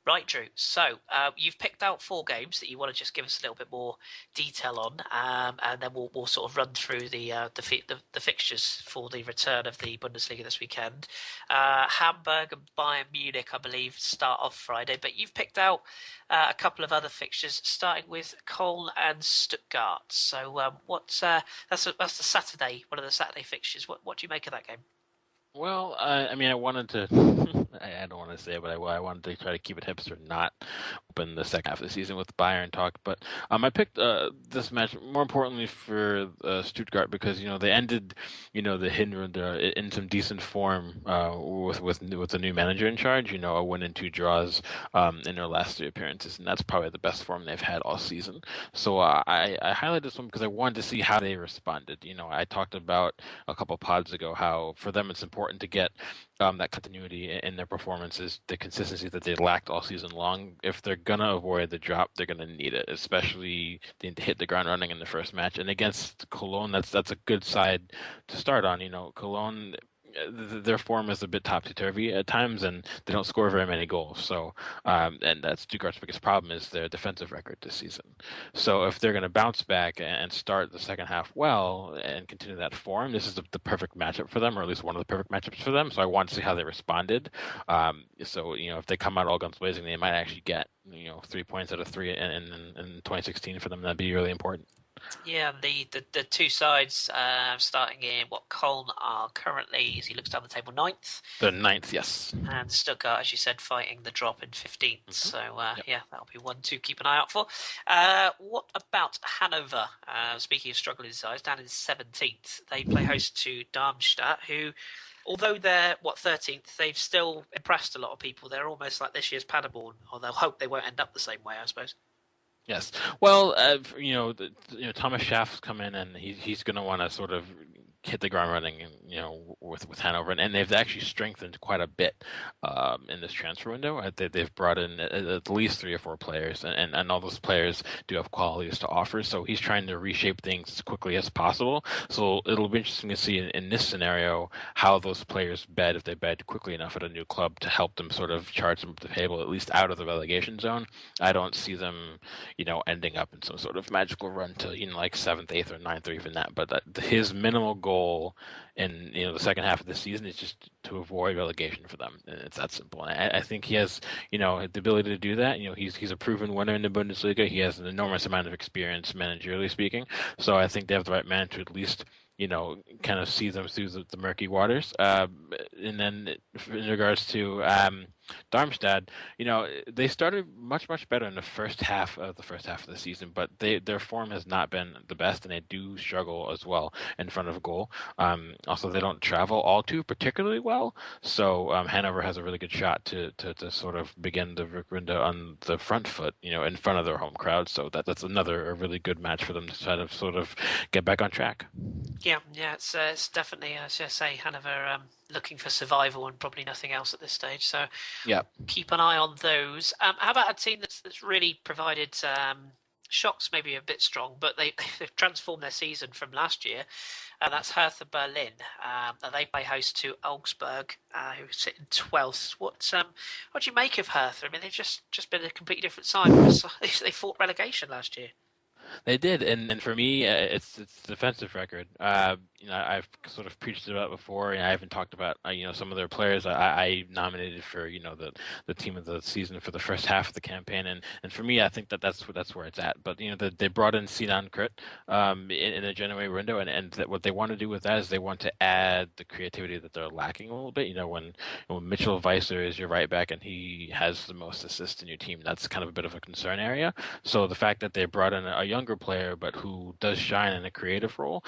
Right, Drew. So you've picked out 4 games that you want to just give us a little bit more detail on, and then we'll sort of run through the fixtures for the return of the Bundesliga this weekend. Hamburg and Bayern Munich, I believe, start off Friday, but you've picked out a couple of other fixtures, starting with Cologne and Stuttgart. So that's the Saturday, one of the Saturday fixtures. What do you make of that game? Well, I mean, I wanted to. I don't want to say it, but I wanted to try to keep it hipster, not open the second half of the season with Bayern talk. But I picked this match more importantly for Stuttgart because they ended the Hinrunde in some decent form with the new manager in charge. A win and 2 draws in their last 3 appearances, and that's probably the best form they've had all season. So I highlighted this one because I wanted to see how they responded. I talked about a couple pods ago how for them it's important to get that continuity in their performances, the consistency that they lacked all season long. If they're gonna avoid the drop, they're gonna need it, especially to hit the ground running in the first match. And against Cologne, that's a good side to start on. Cologne, their form is a bit topsy-turvy at times, and they don't score very many goals. So, and that's Stuttgart's biggest problem is their defensive record this season. So if they're going to bounce back and start the second half well and continue that form, this is the perfect matchup for them, or at least one of the perfect matchups for them. So I want to see how they responded. So if they come out all guns blazing, they might actually get 3 points out of 3 in 2016 for them. That'd be really important. Yeah, the 2 sides starting in what Köln are currently, as he looks down the table, 9th. The 9th, yes. And Stuttgart, as you said, fighting the drop in 15th. Mm-hmm. So, yeah, that'll be one to keep an eye out for. What about Hanover? Speaking of struggling sides, down in 17th. They play host to Darmstadt, who, although they're, 13th, they've still impressed a lot of people. They're almost like this year's Paderborn, or they'll hope they won't end up the same way, I suppose. Yes. Well, Thomas Schaaf's come in, and he's going to want to sort of hit the ground running, with Hanover, and they've actually strengthened quite a bit in this transfer window. They've brought in at least 3 or 4 players, and all those players do have qualities to offer. So he's trying to reshape things as quickly as possible. So it'll be interesting to see in this scenario how those players bed, if they bed quickly enough at a new club to help them sort of charge them up the table, at least out of the relegation zone. I don't see them, ending up in some sort of magical run to like 7th, 8th, or 9th, or even that. But his minimal goal in the second half of the season is just to avoid relegation for them, and it's that simple. And I think he has the ability to do that. He's a proven winner in the Bundesliga. He has an enormous amount of experience managerially speaking, so I think they have the right man to at least kind of see them through the murky waters. And then in regards to Darmstadt, they started much, much better in the first half of the season, but their form has not been the best, and they do struggle as well in front of goal. Also, they don't travel all too particularly well, so Hanover has a really good shot to sort of begin the Rückrunde on the front foot, in front of their home crowd. So that's another really good match for them to try to sort of get back on track. Yeah, it's definitely, as I say, Hanover looking for survival and probably nothing else at this stage. So yeah, keep an eye on those. How about a team that's really provided shocks, maybe a bit strong, but they've transformed their season from last year, and that's Hertha Berlin. They play host to Augsburg, who sit in 12th. What do you make of Hertha? I mean, they've just been a completely different side. They fought relegation last year. They did, and for me, it's defensive record. I've sort of preached about it before, and I haven't talked about some of their players I nominated for the team of the season for the first half of the campaign, and for me, I think that's where it's at. But they brought in Sinan Kurt in the January window, and what they want to do with that is they want to add the creativity that they're lacking a little bit. When Mitchell Weiser is your right back and he has the most assists in your team, that's kind of a bit of a concern area. So the fact that they brought in a younger player but who does shine in a creative role,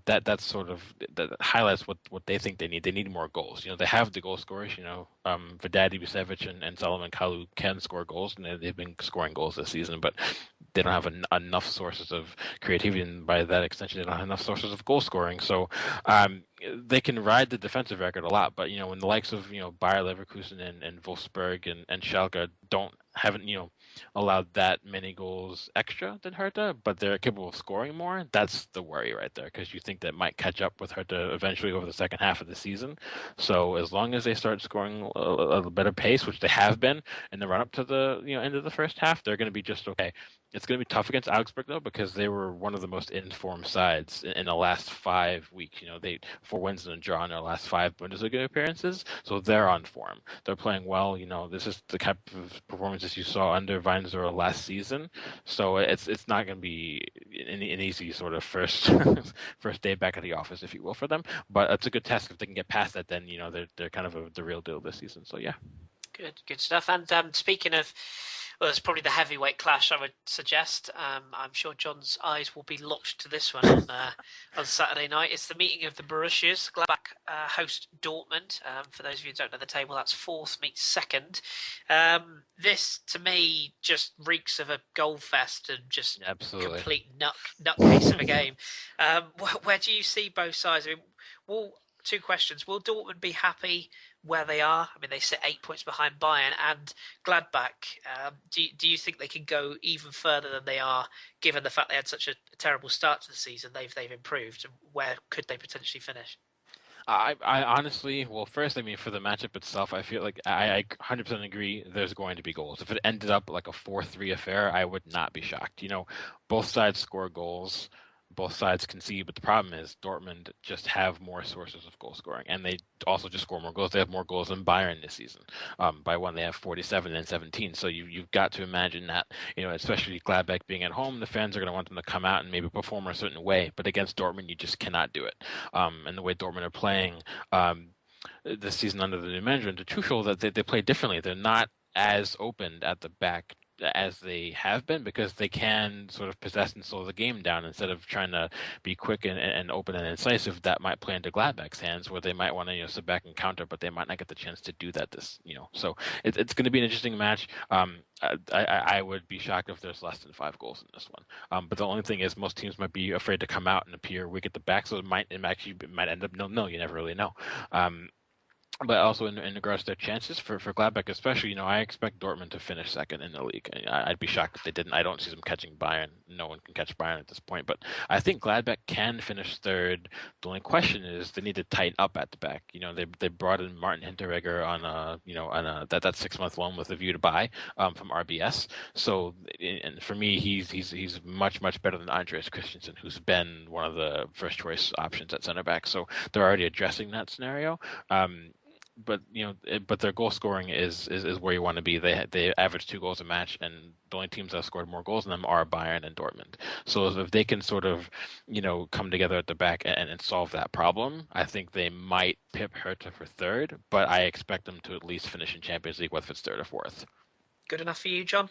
that's sort of that highlights what they think they need. They need more goals. They have the goal scorers. Vedad Ibisevic and Solomon Kalou can score goals, and they've been scoring goals this season, but they don't have enough sources of creativity, and by that extension, they don't have enough sources of goal scoring. So they can ride the defensive record a lot, but when the likes of Bayer Leverkusen and Wolfsburg and Schalke haven't allowed that many goals extra than Hertha, but they're capable of scoring more. That's the worry right there, because you think that might catch up with Hertha eventually over the second half of the season. So as long as they start scoring a better pace, which they have been in the run up to the end of the first half, they're going to be just okay. It's going to be tough against Augsburg though, because they were one of the most informed sides in the last 5 weeks. They 4 wins and a draw in their last 5 Bundesliga appearances, so they're on form. They're playing well. This is the type of performances you saw under Weinzierl last season. So it's not going to be an easy sort of first first day back at the office, if you will, for them. But it's a good test. If they can get past that, then they're kind of the real deal this season. So yeah. Good stuff. And speaking of, well, it's probably the heavyweight clash, I would suggest. I'm sure John's eyes will be locked to this one on Saturday night. It's the meeting of the Borussias. Gladbach host Dortmund. For those of you who don't know the table, that's fourth meets second. This, to me, just reeks of a goal fest and just Absolutely. complete nutcase of a game. Where do you see both sides? I mean, two questions. Will Dortmund be happy where they are? I mean, they sit 8 points behind Bayern and Gladbach. Do you think they can go even further than they are, given the fact they had such a terrible start to the season? They've improved. And where could they potentially finish? I honestly, well, first, I mean, for the matchup itself, I feel like I 100% agree there's going to be goals. If it ended up like a 4-3 affair, I would not be shocked. Both sides score goals. Both sides concede, but the problem is Dortmund just have more sources of goal scoring, and they also just score more goals. They have more goals than Bayern this season. By one, they have 47 and 17. So you've got to imagine that, especially Gladbach being at home, the fans are going to want them to come out and maybe perform a certain way. But against Dortmund, you just cannot do it. And the way Dortmund are playing this season under the new manager, the Tuchel, that they play differently. They're not as open at the back as they have been, because they can sort of possess and slow the game down instead of trying to be quick and open and incisive. That might play into Gladbach's hands, where they might want to sit back and counter, but they might not get the chance to do that. So it's going to be an interesting match. I would be shocked if there's less than 5 goals in this one. But the only thing is, most teams might be afraid to come out and appear weak at the back, so it might end up 0-0. You never really know. But also in regards to their chances for Gladbach, especially, I expect Dortmund to finish second in the league. I'd be shocked if they didn't. I don't see them catching Bayern. No one can catch Bayern at this point. But I think Gladbach can finish third. The only question is they need to tighten up at the back. They brought in Martin Hinteregger on that 6-month loan with a view to buy from RBS. So, and for me, he's much better than Andreas Christensen, who's been one of the first choice options at center back. So they're already addressing that scenario. But their goal scoring is where you want to be. They average 2 goals a match, and the only teams that have scored more goals than them are Bayern and Dortmund. So if they can sort of come together at the back and solve that problem, I think they might pip Hertha for third. But I expect them to at least finish in Champions League, whether it's third or fourth. Good enough for you, John?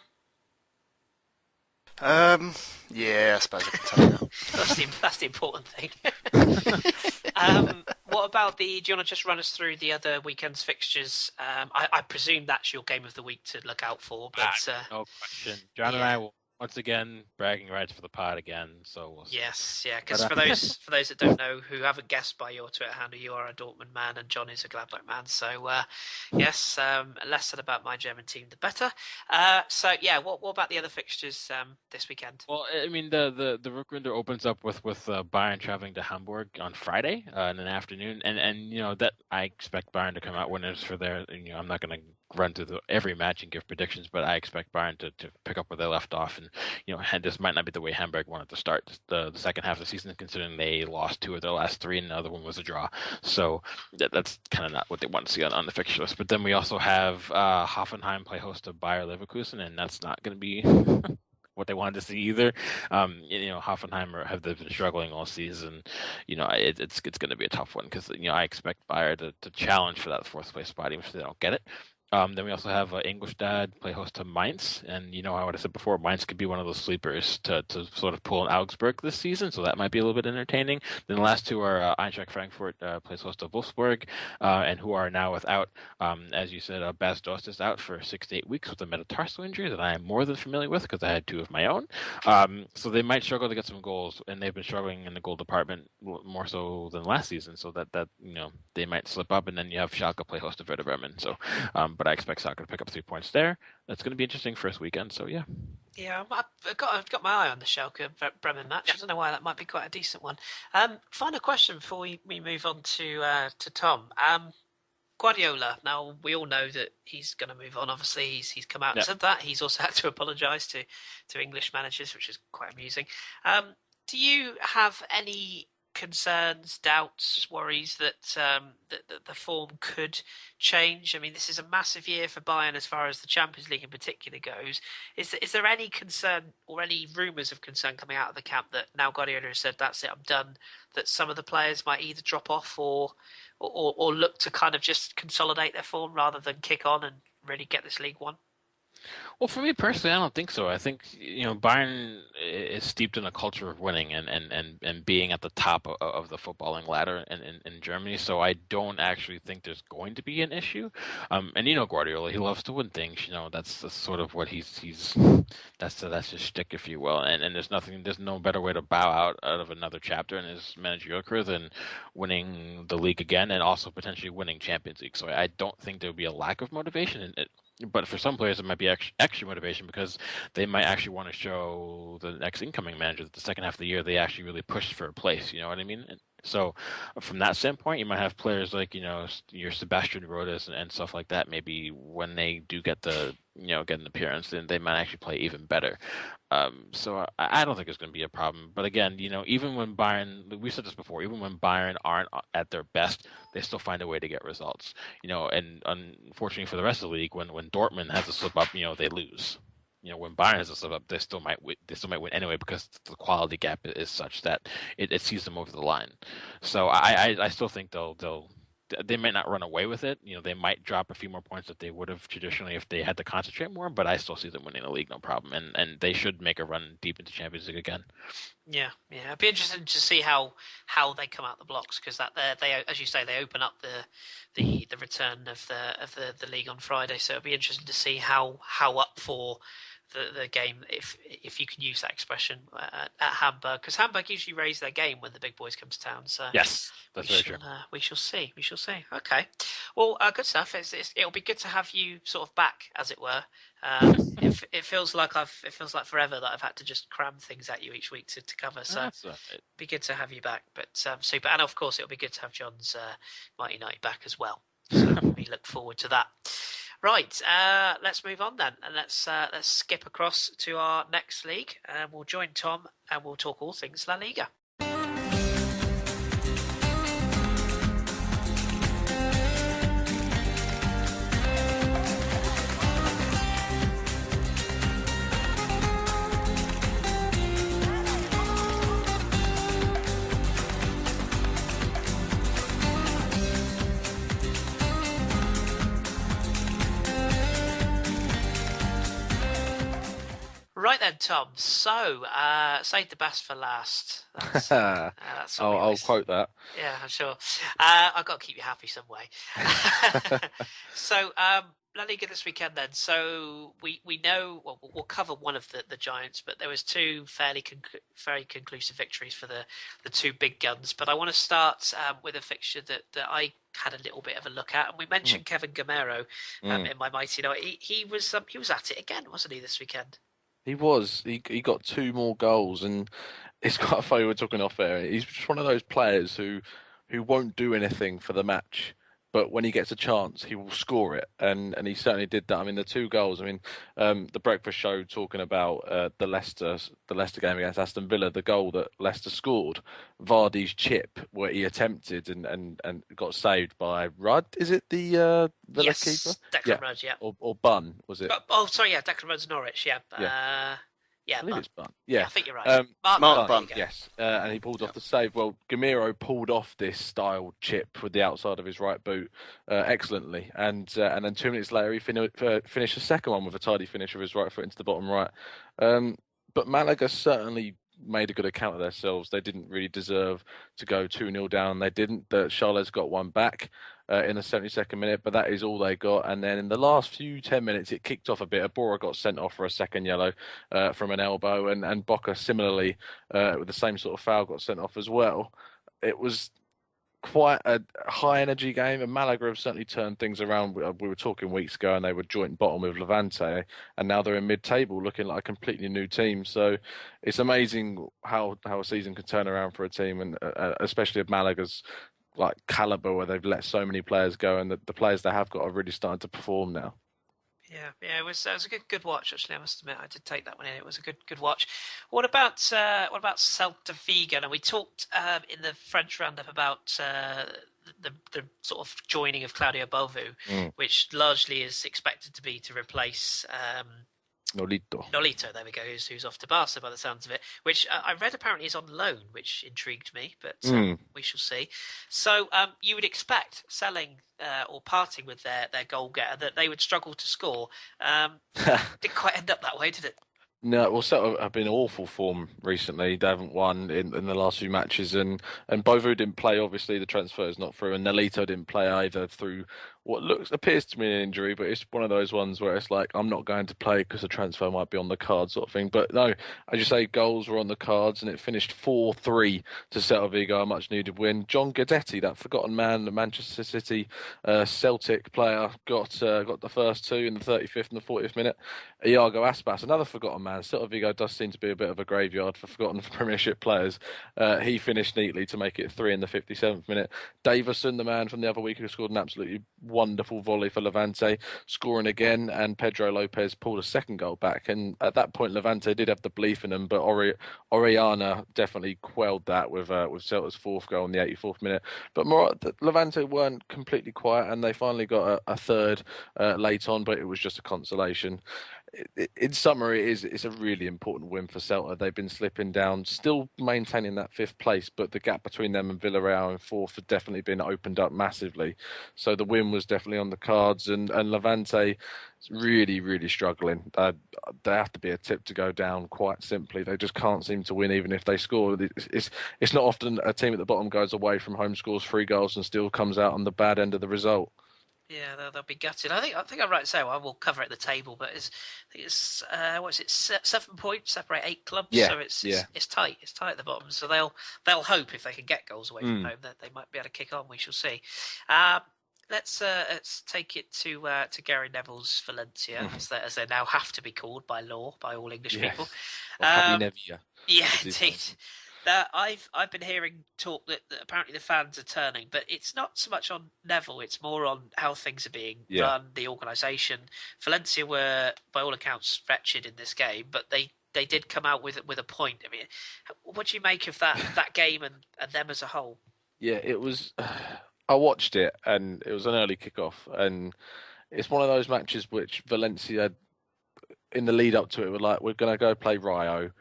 Yeah, I suppose I can tell you that. That's the important thing. What about do you want to just run us through the other weekend's fixtures? I presume that's your game of the week to look out for. But no question. John and I will once again bragging rights for the pod again. So we'll see. Yes, yeah. Because for those that don't know, who haven't guessed by your Twitter handle, you are a Dortmund man and John is a Gladbach man. So yes, less said about my German team, the better. So yeah, what about the other fixtures this weekend? Well, I mean, the Rückrunde opens up with Bayern traveling to Hamburg on Friday in the afternoon, and that I expect Bayern to come out winners for their. I'm not going to run through every match and give predictions, but I expect Bayern to pick up where they left off, and this might not be the way Hamburg wanted to start the second half of the season, considering they lost 2 of their last 3 and the other one was a draw. So that's kind of not what they want to see on the fixture list. But then we also have Hoffenheim play host to Bayer Leverkusen, and that's not going to be what they wanted to see either. Hoffenheim have been struggling all season. It's going to be a tough one, because I expect Bayer to challenge for that 4th place spot, even if they don't get it. Then we also have Ingolstadt play host to Mainz, and what I said before, Mainz could be one of those sleepers to sort of pull in Augsburg this season, so that might be a little bit entertaining. Then the last 2 are Eintracht Frankfurt plays host to Wolfsburg, and who are now without, as you said, Bas Dost is out for 6 to 8 weeks with a metatarsal injury that I am more than familiar with, because I had 2 of my own. So they might struggle to get some goals, and they've been struggling in the goal department more so than last season, so that they might slip up. And then you have Schalke play host to Werder Bremen. So But I expect Schalke to pick up 3 points there. That's going to be interesting first weekend. So yeah. Yeah, I've got my eye on the Schalke Bremen match. I don't know why, that might be quite a decent one. Final question before we move on to Tom. Guardiola. Now we all know that he's going to move on. Obviously, he's come out and said that. He's also had to apologise to English managers, which is quite amusing. Do you have any concerns, doubts, worries that that the form could change? I mean, this is a massive year for Bayern as far as the Champions League in particular goes. Is there any concern or any rumours of concern coming out of the camp that now Guardiola has said that's it, I'm done, that some of the players might either drop off or look to kind of just consolidate their form rather than kick on and really get this league won? Well, for me personally, I don't think so. I think Bayern is steeped in a culture of winning and being at the top of the footballing ladder in Germany. So I don't actually think there's going to be an issue. And Guardiola, he loves to win things. That's sort of what he's that's his shtick, if you will. And there's no better way to bow out of another chapter in his managerial career than winning the league again and also potentially winning Champions League. So I don't think there will be a lack of motivation. But for some players, it might be extra motivation because they might actually want to show the next incoming manager that the second half of the year they actually really pushed for a place. You know what I mean? So from that standpoint, you might have players like your Sebastian Rodas and stuff like that. Maybe when they do get get an appearance, then they might actually play even better. So I don't think it's going to be a problem. But again, even when Bayern, we said this before, even when Bayern aren't at their best, they still find a way to get results. And unfortunately for the rest of the league, when Dortmund has a slip up, they lose. When Bayern has a slip up, they still might win anyway because the quality gap is such that it sees them over the line. So I still think they might not run away with it. They might drop a few more points that they would have traditionally if they had to concentrate more, but I still see them winning the league, no problem. And they should make a run deep into Champions League again. Yeah. It'd be interesting to see how they come out the blocks, because they, as you say, they open up the return of the league on Friday. So it'll be interesting to see how up for the game, if you can use that expression, at Hamburg, because Hamburg usually raise their game when the big boys come to town. So yes, that's very true. We shall see. Okay, well, good stuff. It'll be good to have you sort of back, as it were. It feels like forever that I've had to just cram things at you each week to cover. So it'd be good to have you back. But super, and of course it'll be good to have John's Mighty United back as well. So we look forward to that. Right, let's move on then, and let's skip across to our next league, and we'll join Tom, and we'll talk all things La Liga. Right then, Tom. So, save the best for last. That's I'll quote that. Yeah, I'm sure. I've got to keep you happy some way. So, La Liga this weekend then. So we know, well, we'll cover one of the giants, but there was two very conclusive victories for the two big guns. But I want to start with a fixture that I had a little bit of a look at, and we mentioned Kevin Gamero in my Mighty United. He was at it again, wasn't he, this weekend? He was. He got two more goals, and it's quite funny we're talking off air. He's just one of those players who won't do anything for the match, but when he gets a chance, he will score it, and he certainly did that. I mean, the two goals. I mean, the Breakfast Show talking about the Leicester game against Aston Villa, the goal that Leicester scored, Vardy's chip where he attempted and got saved by Rudd. Is it the Villa keeper? Declan Rudd, yeah. Or Bunn, was it? Sorry, yeah, Declan Rudd's Norwich, yeah. I believe it's Bunn. Yeah, I think you're right. Mark Bunn. Yes, and he pulled off the save. Well, Gamero pulled off this styled chip with the outside of his right boot excellently, and then 2 minutes later he finished the second one with a tidy finish with his right foot into the bottom right. But Malaga certainly made a good account of themselves. They didn't really deserve to go 2-0 down. They didn't. Charles got one back in the 72nd minute, but that is all they got. And then in the last 10 minutes, it kicked off a bit. Abora got sent off for a second yellow from an elbow, and Boca similarly with the same sort of foul got sent off as well. It was quite a high energy game, and Malaga have certainly turned things around. We were talking weeks ago, and they were joint bottom with Levante, and now they're in mid-table, looking like a completely new team. So it's amazing how a season can turn around for a team, and especially of Malaga's like caliber, where they've let so many players go, and the players they have got are really starting to perform now. Yeah, it was a good watch actually. I must admit, I did take that one in. It was a good watch. What about Celta Vigo? And we talked in the French roundup about the sort of joining of Claudio Bovu, which largely is expected to be to replace Nolito, there we go, who's off to Barca by the sounds of it, which I read apparently is on loan, which intrigued me, but we shall see. So you would expect selling or parting with their goal getter that they would struggle to score. Didn't quite end up that way, did it? No, well, Celta have been awful form recently. They haven't won in the last few matches, and Bovu didn't play. Obviously, the transfer is not through, and Nolito didn't play either through what appears to be an injury, but it's one of those ones where it's like, I'm not going to play because the transfer might be on the cards, sort of thing. But no, as you say, goals were on the cards, and it finished 4-3 to Celta Vigo, a much needed win. John Guidetti, that forgotten man, the Manchester City Celtic player, got the first two in the 35th and the 40th minute. Iago Aspas, another forgotten man. Celta Vigo does seem to be a bit of a graveyard for forgotten Premiership players. He finished neatly to make it 3 in the 57th minute. Davison, the man from the other week, who scored an absolutely wonderful volley for Levante, scoring again, and Pedro Lopez pulled a second goal back. And at that point, Levante did have the belief in them, but Orellana definitely quelled that with Celta's fourth goal in the 84th minute. But Levante weren't completely quiet, and they finally got a third late on, but it was just a consolation. In summary, it's a really important win for Celta. They've been slipping down, still maintaining that fifth place, but the gap between them and Villarreal in fourth had definitely been opened up massively. So the win was definitely on the cards, and Levante is really, really struggling. They have to be a tip to go down, quite simply. They just can't seem to win, even if they score. It's not often a team at the bottom goes away from home, scores 3 goals, and still comes out on the bad end of the result. Yeah, they'll be gutted. I think I'm right to say, well, I will cover it at the table, but it's what is it? 7 points separate 8 clubs, yeah, so it's tight. It's tight at the bottom. So they'll hope if they can get goals away from home that they might be able to kick on. We shall see. Let's take it to Gary Neville's Valencia, as they now have to be called by law by all English people. Yeah, indeed. I've been hearing talk that apparently the fans are turning, but it's not so much on Neville, it's more on how things are being run, the organisation. Valencia were, by all accounts, wretched in this game, but they did come out with a point. I mean, what do you make of that game and them as a whole? Yeah, it was. I watched it, and it was an early kickoff, and it's one of those matches which Valencia, in the lead up to it, were like, we're going to go play Rayo.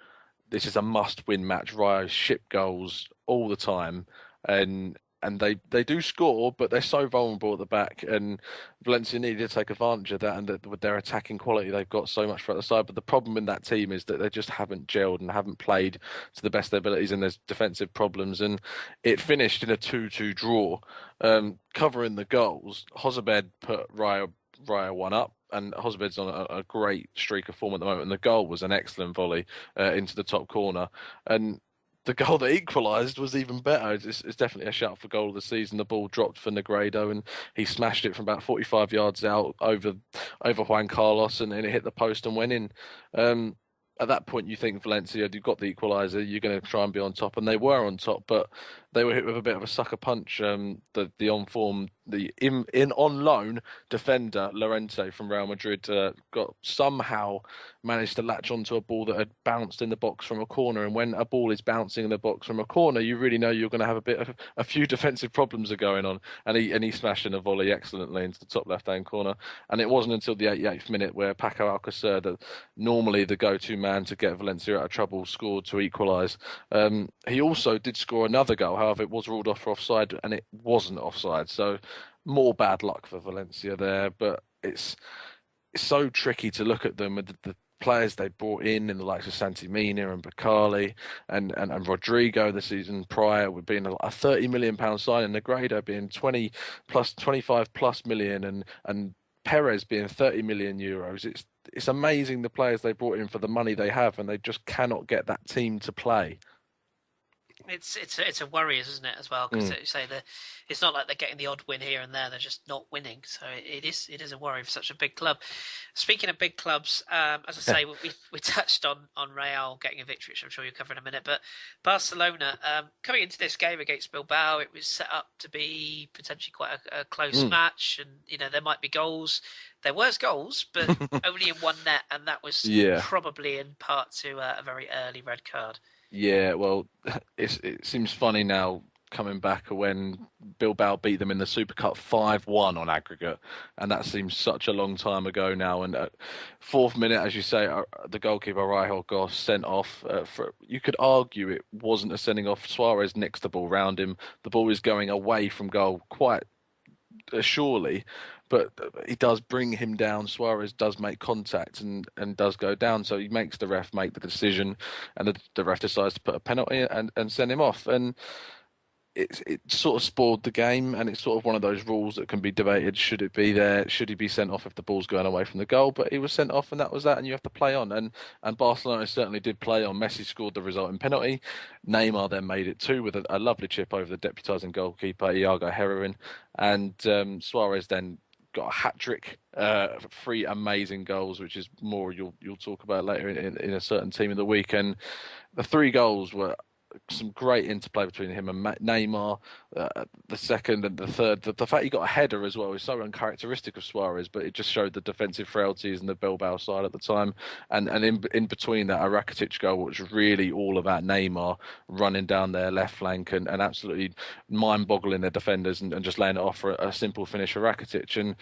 This is a must-win match. Rayo ship goals all the time, and they do score, but they're so vulnerable at the back, and Valencia needed to take advantage of that, and with their attacking quality, they've got so much throughout the side. But the problem in that team is that they just haven't gelled and haven't played to the best of their abilities, and there's defensive problems, and it finished in a 2-2 draw. Covering the goals, Josebed put Rayo 1 up, and Josebed's on a great streak of form at the moment, and the goal was an excellent volley into the top corner, and the goal that equalised was even better. It's definitely a shout for goal of the season. The ball dropped for Negredo, and he smashed it from about 45 yards out over Juan Carlos, and it hit the post and went in. At that point, you think Valencia, you've got the equaliser, you're going to try and be on top, and they were on top, but they were hit with a bit of a sucker punch. The on form, on loan defender Llorente from Real Madrid got somehow managed to latch onto a ball that had bounced in the box from a corner, and when a ball is bouncing in the box from a corner, you really know you're going to have a few defensive problems are going on, and he smashed in a volley excellently into the top left hand corner. And it wasn't until the 88th minute where Paco Alcacer, that normally the go-to man to get Valencia out of trouble, scored to equalise. He also did score another goal, however it was ruled off for offside, and it wasn't offside, so more bad luck for Valencia there. But it's so tricky to look at them with the players they brought in the likes of Santimina and Bacali and Rodrigo the season prior, with being a £30 million signing, Negredo being 25 plus million, and Perez being 30 million euros. It's amazing the players they brought in for the money they have, and they just cannot get that team to play. It's a worry, isn't it, as well? Because you say it's not like they're getting the odd win here and there; they're just not winning. So it is a worry for such a big club. Speaking of big clubs, as I say, we touched on Real getting a victory, which I'm sure you'll cover in a minute. But Barcelona coming into this game against Bilbao, it was set up to be potentially quite a close match, and there might be goals. There was goals, but only in one net, and that was probably in part to a very early red card. Yeah, well, it seems funny now coming back when Bilbao beat them in the Super Cup 5-1 on aggregate, and that seems such a long time ago now. And at fourth minute, as you say, the goalkeeper Rahel Goss sent off. You could argue it wasn't a sending off. Suarez nicks the ball round him. The ball is going away from goal quite surely, but he does bring him down. Suarez does make contact and does go down, so he makes the ref make the decision, and the ref decides to put a penalty and send him off. And it sort of spoiled the game, and it's sort of one of those rules that can be debated. Should it be there? Should he be sent off if the ball's going away from the goal? But he was sent off, and that was that, and you have to play on. And Barcelona certainly did play on. Messi scored the resulting penalty. Neymar then made it too with a lovely chip over the deputising goalkeeper, Iago Herrerin. And Suarez then got a hat-trick, 3 amazing goals, which is more you'll talk about later in a certain team of the week. And the 3 goals were some great interplay between him and Neymar. The second and the third, the fact he got a header as well is so uncharacteristic of Suarez, but it just showed the defensive frailties in the Bilbao side at the time. And in between that, a Rakitic goal, which was really all about Neymar running down their left flank and absolutely mind-boggling their defenders and just laying it off for a simple finish for Rakitic. And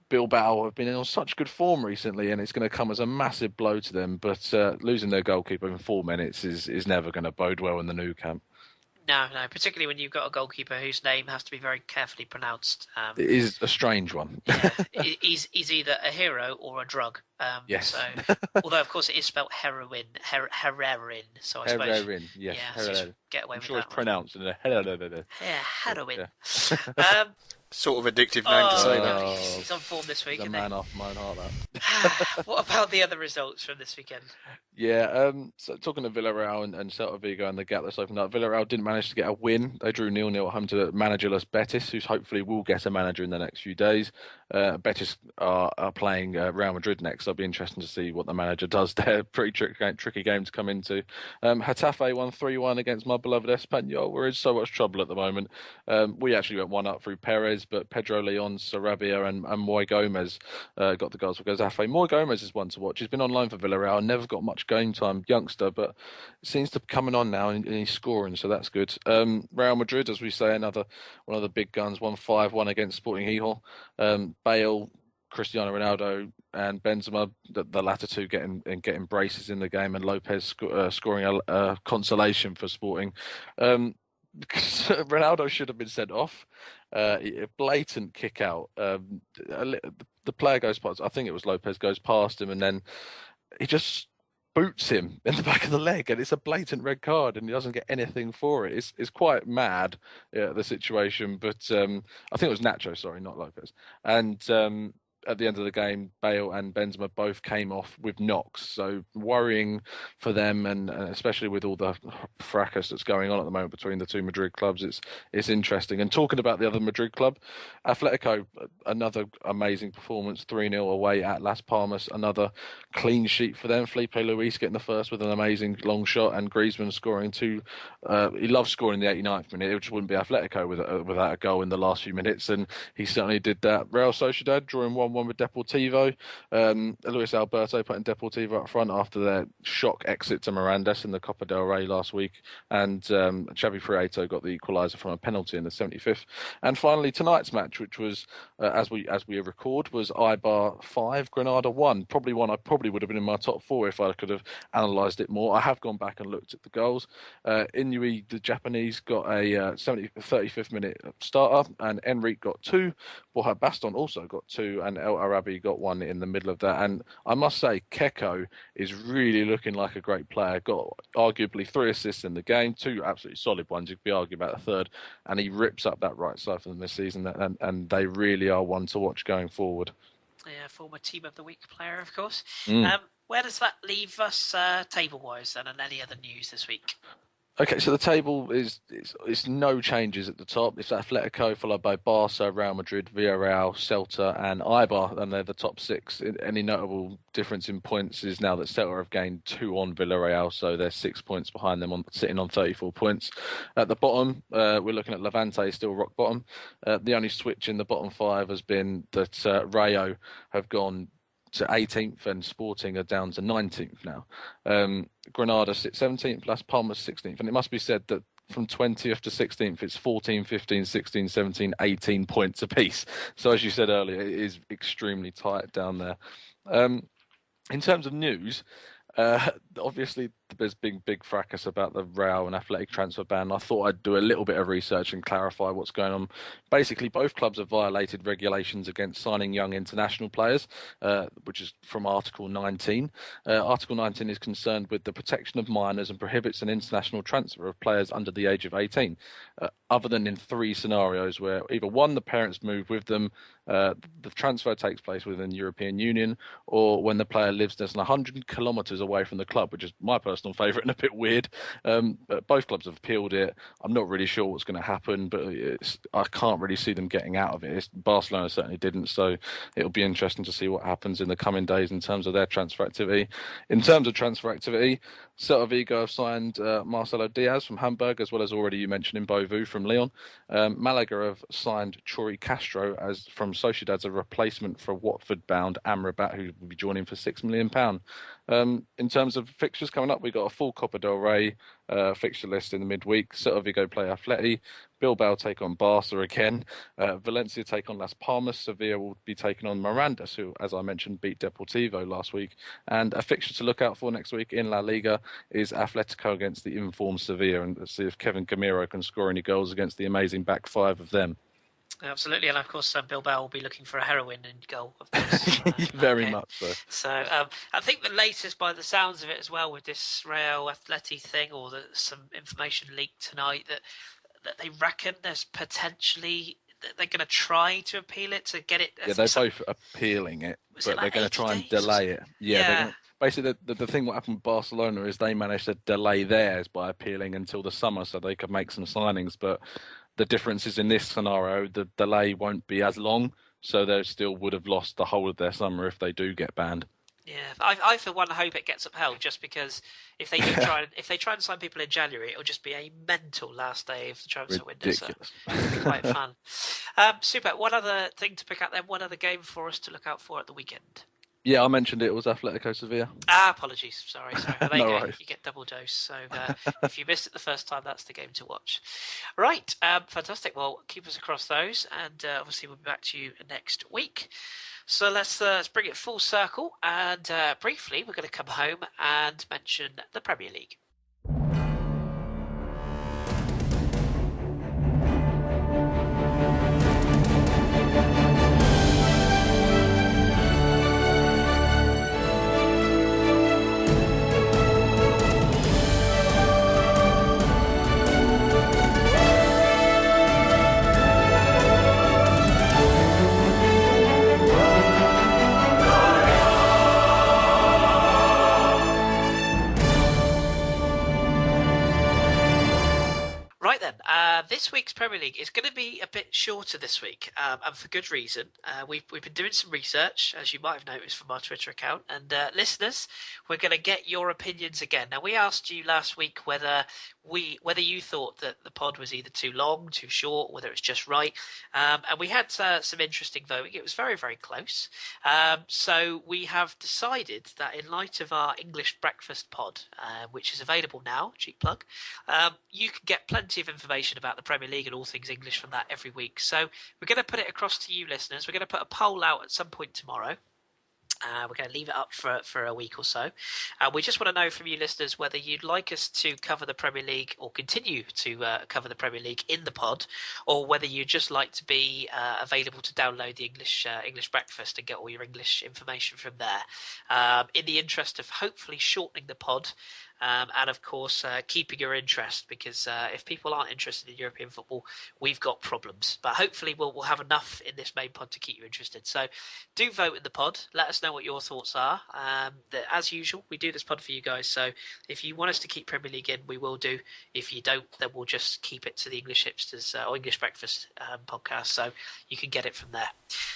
Bilbao have been on such good form recently, and it's going to come as a massive blow to them. But losing their goalkeeper in 4 minutes is never going to bode well in the new camp. No, particularly when you've got a goalkeeper whose name has to be very carefully pronounced. It is a strange one. Yeah, he's either a hero or a drug. Yes. So, although of course it is spelled heroin, heroin. So I suppose. Heroin, yes. Yeah, so get away with sure that. It's pronounced in a heroin. Yeah, heroin. Sort of addictive name to say that. He's on form this week. He's a man after my own heart, that. What about the other results from this weekend? Yeah, so talking to Villarreal and Celta Vigo and the gap that's opened up, Villarreal didn't manage to get a win. They drew 0-0 at home to managerless Betis, who hopefully will get a manager in the next few days. Betis are playing Real Madrid next, so it'll be interesting to see what the manager does there. Pretty tricky game to come into. Getafe won 3-1 against my beloved Espanyol. We're in so much trouble at the moment. We actually went 1-up through Perez, but Pedro Leon, Sarabia and Moy Gomez got the goals for Getafe. Moy Gomez is one to watch. He's been on loan for Villarreal, never got much game time, youngster, but seems to be coming on now and he's scoring, so that's good. Real Madrid, as we say, another one of the big guns, won 5-1 against Sporting Gijón. Bale, Cristiano Ronaldo and Benzema, the latter two getting braces in the game, and Lopez scoring a consolation for Sporting. Ronaldo should have been sent off. A blatant kick out. The player goes past, I think it was Lopez, goes past him, and then he just boots him in the back of the leg, and it's a blatant red card, and he doesn't get anything for it. It's quite mad, the situation, but I think it was Nacho, sorry, not Lopez. And at the end of the game, Bale and Benzema both came off with knocks, so worrying for them, and especially with all the fracas that's going on at the moment between the two Madrid clubs, it's interesting. And talking about the other Madrid club, Atletico, another amazing performance, 3-0 away at Las Palmas, another clean sheet for them. Felipe Luis getting the first with an amazing long shot, and Griezmann scoring 2. He loves scoring in the 89th minute. It just wouldn't be Atletico without a goal in the last few minutes, and he certainly did that. Real Sociedad drawing 1-1 with Deportivo. Luis Alberto putting Deportivo up front after their shock exit to Mirandas in the Copa del Rey last week, and Xavi Prieto got the equaliser from a penalty in the 75th. And finally, tonight's match, which was as we record, was Eibar 5, Granada 1. Probably one I probably would have been in my top 4 if I could have analysed it more. I have gone back and looked at the goals. Inui, the Japanese, got a 35th minute starter, and Enrique got 2. Borja Baston also got 2, and El Arabi got 1 in the middle of that. And I must say, Keko is really looking like a great player. Got arguably 3 assists in the game, 2 absolutely solid ones. You could be arguing about a third, and he rips up that right side for them this season. And they really are one to watch going forward. Yeah, former Team of the Week player, of course. Mm. Where does that leave us table-wise then, and any other news this week? Okay, so the table is it's no changes at the top. It's Atletico followed by Barca, Real Madrid, Villarreal, Celta, and Eibar, and they're the top six. Any notable difference in points is now that Celta have gained 2 on Villarreal, so they're 6 points behind them, sitting on 34 points. At the bottom, we're looking at Levante, still rock bottom. The only switch in the bottom five has been that Rayo have gone to 18th and Sporting are down to 19th now. Granada sits 17th, Las Palmas 16th. And it must be said that from 20th to 16th, it's 14, 15, 16, 17, 18 points apiece. So as you said earlier, it is extremely tight down there. In terms of news, obviously there's been big fracas about the Real and Athletic transfer ban. I thought I'd do a little bit of research and clarify what's going on. Basically, both clubs have violated regulations against signing young international players, which is from Article 19. Article 19 is concerned with the protection of minors and prohibits an international transfer of players under the age of 18, other than in 3 scenarios where either one, the parents move with them, the transfer takes place within the European Union, or when the player lives less than 100 kilometres away from the club, which is my personal favourite and a bit weird. But both clubs have appealed it. I'm not really sure what's going to happen, but I can't really see them getting out of it. Barcelona certainly didn't, so it'll be interesting to see what happens in the coming days in terms of their transfer activity. In terms of transfer activity, Celta Vigo have signed Marcelo Diaz from Hamburg, as well as already you mentioned Mbovu from Lyon. Malaga have signed Chori Castro from Sociedad as a replacement for Watford-bound Amrabat, who will be joining for £6 million. In terms of fixtures coming up, we've got a full Copa del Rey fixture list in the midweek. Celta Vigo play Atleti, Bilbao take on Barca again, Valencia take on Las Palmas, Sevilla will be taking on Mirandas, who, as I mentioned, beat Deportivo last week. And a fixture to look out for next week in La Liga is Atletico against the informed Sevilla, and see if Kevin Gamiro can score any goals against the amazing back five of them. Absolutely, and of course Bilbao will be looking for a heroine in goal, of course. Very much so. So I think the latest, by the sounds of it as well, with this Real Atleti thing, or some information leaked tonight that they reckon there's potentially that they're going to try to appeal it to get it. Yeah, they're both appealing it, but they're going to try and delay it. Yeah. Basically, the thing what happened with Barcelona is they managed to delay theirs by appealing until the summer so they could make some signings, but the difference is in this scenario, the delay won't be as long, so they still would have lost the whole of their summer if they do get banned. Yeah, I for one hope it gets upheld, just because if they try and sign people in January, it'll just be a mental last day of the transfer window. So it'll be quite fun. Super. One other thing to pick out then. One other game for us to look out for at the weekend. Yeah, I mentioned it was Atletico Sevilla. Apologies. Sorry. There you go. You get double dose. So if you missed it the first time, that's the game to watch. Right. Fantastic. Well, keep us across those, and obviously we'll be back to you next week. So let's bring it full circle, and briefly we're going to come home and mention the Premier League. Right then, this week's Premier League is going to be a bit shorter this week, and for good reason. We've been doing some research, as you might have noticed from our Twitter account, and listeners, we're going to get your opinions again. Now, we asked you last week whether you thought that the pod was either too long, too short, whether it's just right, and we had some interesting voting. It was very, very close. So we have decided that in light of our English breakfast pod, which is available now, cheap plug, you can get plenty of information about the Premier League and all things English from that every week. So we're going to put it across to you listeners. We're going to put a poll out at some point tomorrow. We're going to leave it up for a week or so. We just want to know from you listeners whether you'd like us to cover the Premier League or continue to cover the Premier League in the pod, or whether you'd just like to be available to download the English breakfast and get all your English information from there. In the interest of hopefully shortening the pod, and of course keeping your interest, because if people aren't interested in European football, we've got problems. But hopefully we'll have enough in this main pod to keep you interested. So do vote in the pod. Let us know what your thoughts are. As usual, we do this pod for you guys. So if you want us to keep Premier League in, we will do. If you don't, then we'll just keep it to the English Hipsters or English Breakfast podcast. So you can get it from there.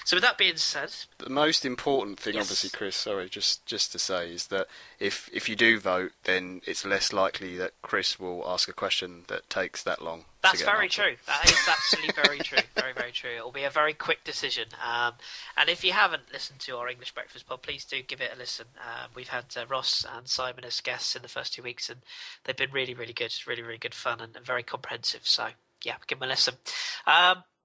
So with that being said, the most important thing, yes. obviously, Chris, sorry, just to say, is that if you do vote, then it's less likely that Chris will ask a question that takes that long. That's very true. That is absolutely very true. Very, very true. It will be a very quick decision. And if you haven't listened to our English Breakfast pod, please do give it a listen. We've had Ross and Simon as guests in the first 2 weeks, and they've been really, really good. Really, really good fun and very comprehensive. So, yeah, give them a listen.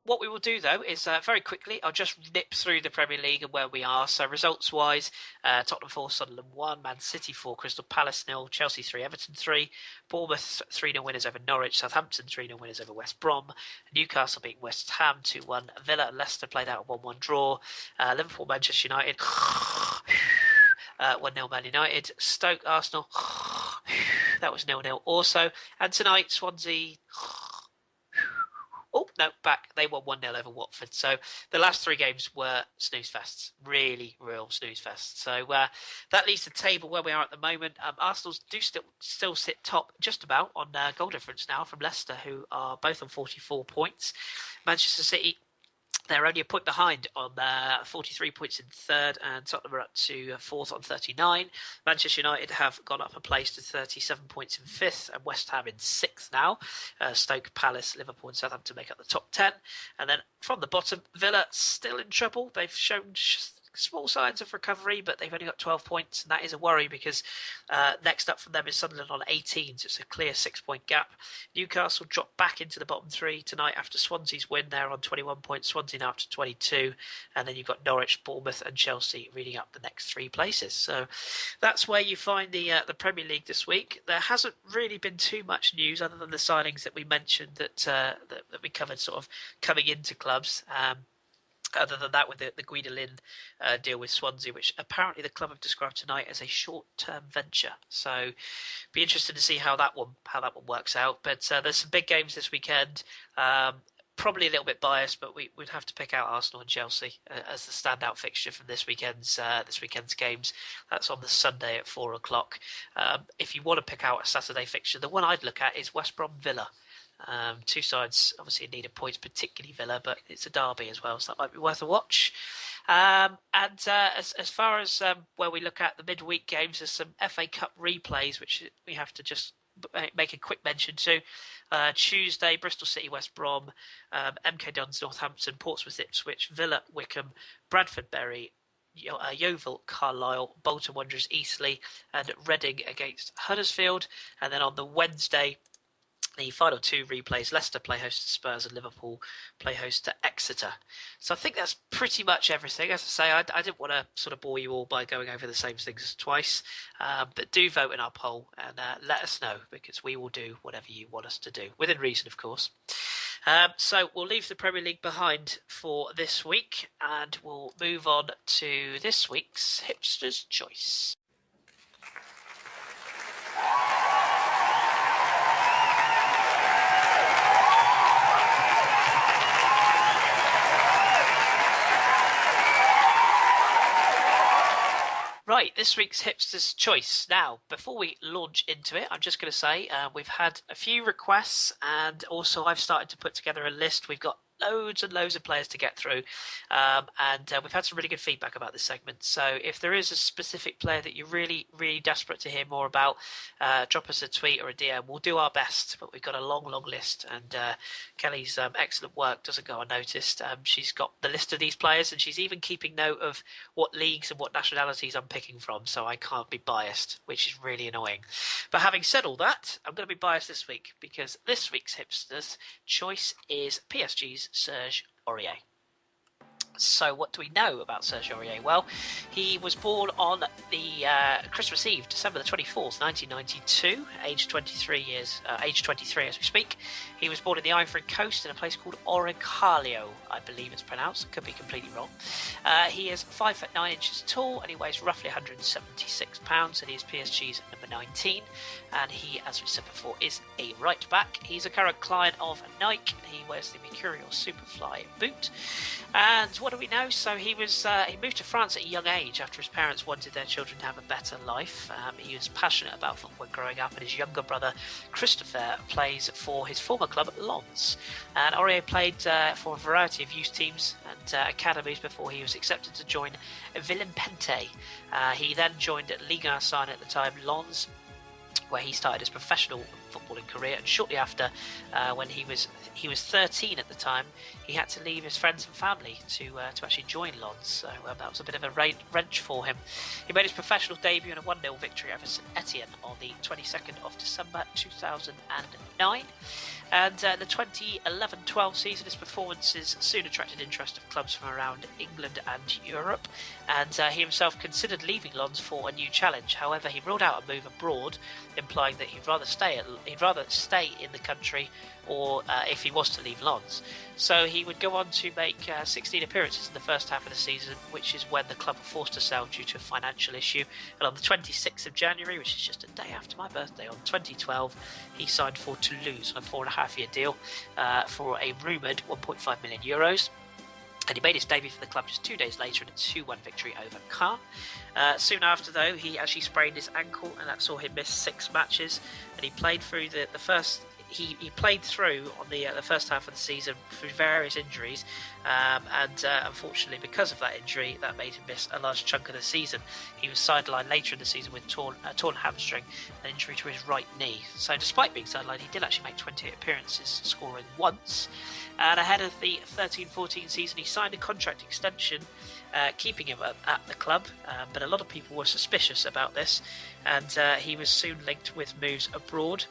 What we will do, though, is very quickly, I'll just nip through the Premier League and where we are. So results-wise, Tottenham 4, Sunderland 1, Man City 4, Crystal Palace 0, Chelsea 3, Everton 3, Bournemouth 3-0 winners over Norwich, Southampton 3-0 winners over West Brom, Newcastle beating West Ham 2-1, Villa and Leicester played out a 1-1 draw, Liverpool, Manchester United 1-0 Man United, Stoke, Arsenal that was 0-0 also, and tonight Swansea... Oh, no, back. They won 1-0 over Watford. So the last 3 games were snooze fests. Really, real snooze fests. So that leaves the table where we are at the moment. Arsenal do still sit top just about on goal difference now from Leicester, who are both on 44 points. Manchester City, they're only a point behind on 43 points in third, and Tottenham are up to fourth on 39. Manchester United have gone up a place to 37 points in fifth, and West Ham in sixth now. Stoke, Palace, Liverpool and Southampton make up the top 10. And then from the bottom, Villa still in trouble. They've shown small signs of recovery, but they've only got 12 points, and that is a worry because next up from them is Sunderland on 18, so it's a clear 6-point gap. Newcastle dropped back into the bottom 3 tonight after Swansea's win. They're on 21 points, Swansea now up to 22, and then you've got Norwich, Bournemouth and Chelsea reading up the next 3 places. So that's where you find the Premier League this week. There hasn't really been too much news other than the signings that we mentioned that we covered sort of coming into clubs. Other than that, with the Guidolin deal with Swansea, which apparently the club have described tonight as a short-term venture. So, be interested to see how that one works out. But there's some big games this weekend. Probably a little bit biased, but we'd have to pick out Arsenal and Chelsea as the standout fixture from this weekend's games. That's on the Sunday at 4:00. If you want to pick out a Saturday fixture, the one I'd look at is West Brom Villa. 2 sides obviously in need of points, particularly Villa, but it's a derby as well, so that might be worth a watch. As far as where we look at the midweek games, there's some FA Cup replays which we have to just make a quick mention to. Tuesday, Bristol City, West Brom, MK Dons, Northampton, Portsmouth, Ipswich, Villa, Wickham, Bradford, Bury, Yeovil, Carlisle, Bolton Wanderers, Eastleigh, and Reading against Huddersfield. And then on the Wednesday, the final 2 replays, Leicester play host to Spurs and Liverpool play host to Exeter. So I think that's pretty much everything. As I say, I didn't want to sort of bore you all by going over the same things twice. But do vote in our poll and let us know, because we will do whatever you want us to do, within reason, of course. So we'll leave the Premier League behind for this week and we'll move on to this week's Hipsters Choice. Right, this week's Hipsters Choice. Now, before we launch into it, I'm just going to say we've had a few requests, and also I've started to put together a list. We've got loads and loads of players to get through, and we've had some really good feedback about this segment. So if there is a specific player that you're really, really desperate to hear more about, drop us a tweet or a DM. We'll do our best, but we've got a long, long list, and Kelly's excellent work doesn't go unnoticed. She's got the list of these players, and she's even keeping note of what leagues and what nationalities I'm picking from, so I can't be biased, which is really annoying. But having said all that, I'm going to be biased this week, because this week's Hipsters Choice is PSG's Serge Aurier. So what do we know about Serge Aurier? Well, he was born on the Christmas Eve, December the 24th, 1992, aged 23 as we speak. He was born in the Ivory Coast in a place called Origalio, I believe it's pronounced. Could be completely wrong. He is 5'9" tall, and he weighs roughly 176 pounds, and he is PSG's number 19. And he, as we said before, is a right back. He's a current client of Nike. He wears the Mercurial Superfly boot. And what do we know? So he moved to France at a young age after his parents wanted their children to have a better life. He was passionate about football growing up, and his younger brother Christopher plays for his former club Lens. And Aurier played for a variety of youth teams and academies before he was accepted to join Villepinte. He then joined Liga Sign at the time, Lens, where he started his professional footballing career, and shortly after, when he was 13 at the time, he had to leave his friends and family to actually join Lens. So that was a bit of a wrench for him. He made his professional debut in a 1-0 victory over St Etienne on the 22nd of December 2009. And the 2011-12 season, his performances soon attracted interest of clubs from around England and Europe, and he himself considered leaving Lens for a new challenge. However, he ruled out a move abroad, implying that he'd rather stay in the country, or if he was to leave Lens. So he would go on to make 16 appearances in the first half of the season, which is when the club were forced to sell due to a financial issue. And on the 26th of January, which is just a day after my birthday, on 2012, he signed for Toulouse on a 4.5-year deal for a rumoured €1.5 million. And he made his debut for the club just 2 days later in a 2-1 victory over Caen. Soon after, though, he actually sprained his ankle, and that saw him miss 6 matches. And he played through the first. He played through on the first half of the season through various injuries, and unfortunately, because of that injury, that made him miss a large chunk of the season. He was sidelined later in the season with torn hamstring, an injury to his right knee. So, despite being sidelined, he did actually make 28 appearances, scoring once. And ahead of the 13-14 season, he signed a contract extension, keeping him at the club. But a lot of people were suspicious about this, and he was soon linked with moves abroad.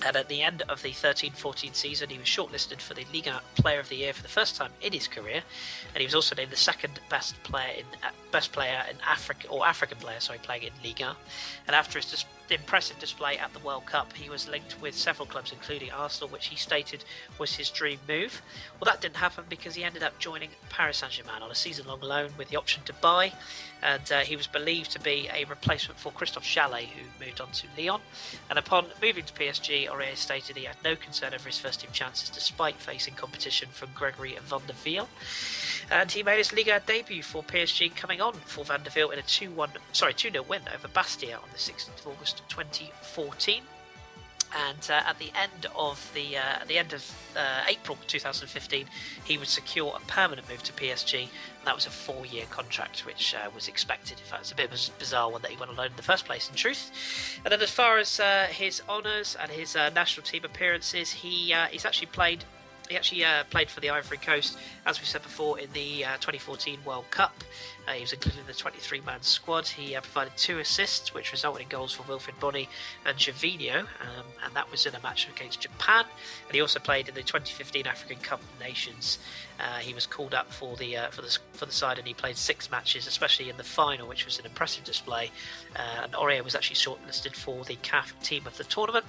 And at the end of the 13-14 season, he was shortlisted for the Liga Player of the Year for the first time in his career, and he was also named the second best player in Africa, or African player, playing in Liga. And after his impressive display at the World Cup, he was linked with several clubs, including Arsenal, which he stated was his dream move. Well, that didn't happen because he ended up joining Paris Saint-Germain on a season-long loan with the option to buy, and he was believed to be a replacement for Christophe Jallet, who moved on to Lyon. And upon moving to PSG, Aurier stated he had no concern over his first-team chances despite facing competition from Gregory Van der Wiel. And he made his Liga debut for PSG, coming on for Van der Wiel in a 2-0 win over Bastia on the 6th of August 2014. And at the end of April 2015, he would secure a permanent move to PSG, and that was a 4-year contract, which was expected. In fact, it's a bit of a bizarre one that he went on loan in the first place, in truth. And then, as far as his honours and his national team appearances, he actually played for the Ivory Coast, as we said before, in the 2014 World Cup. He was included in the 23-man squad. He provided 2 assists, which resulted in goals for Wilfried Bony and Gervinho, and that was in a match against Japan. And he also played in the 2015 African Cup of Nations. He was called up for the side, and he played 6 matches, especially in the final, which was an impressive display. And Aurier was actually shortlisted for the CAF team of the tournament.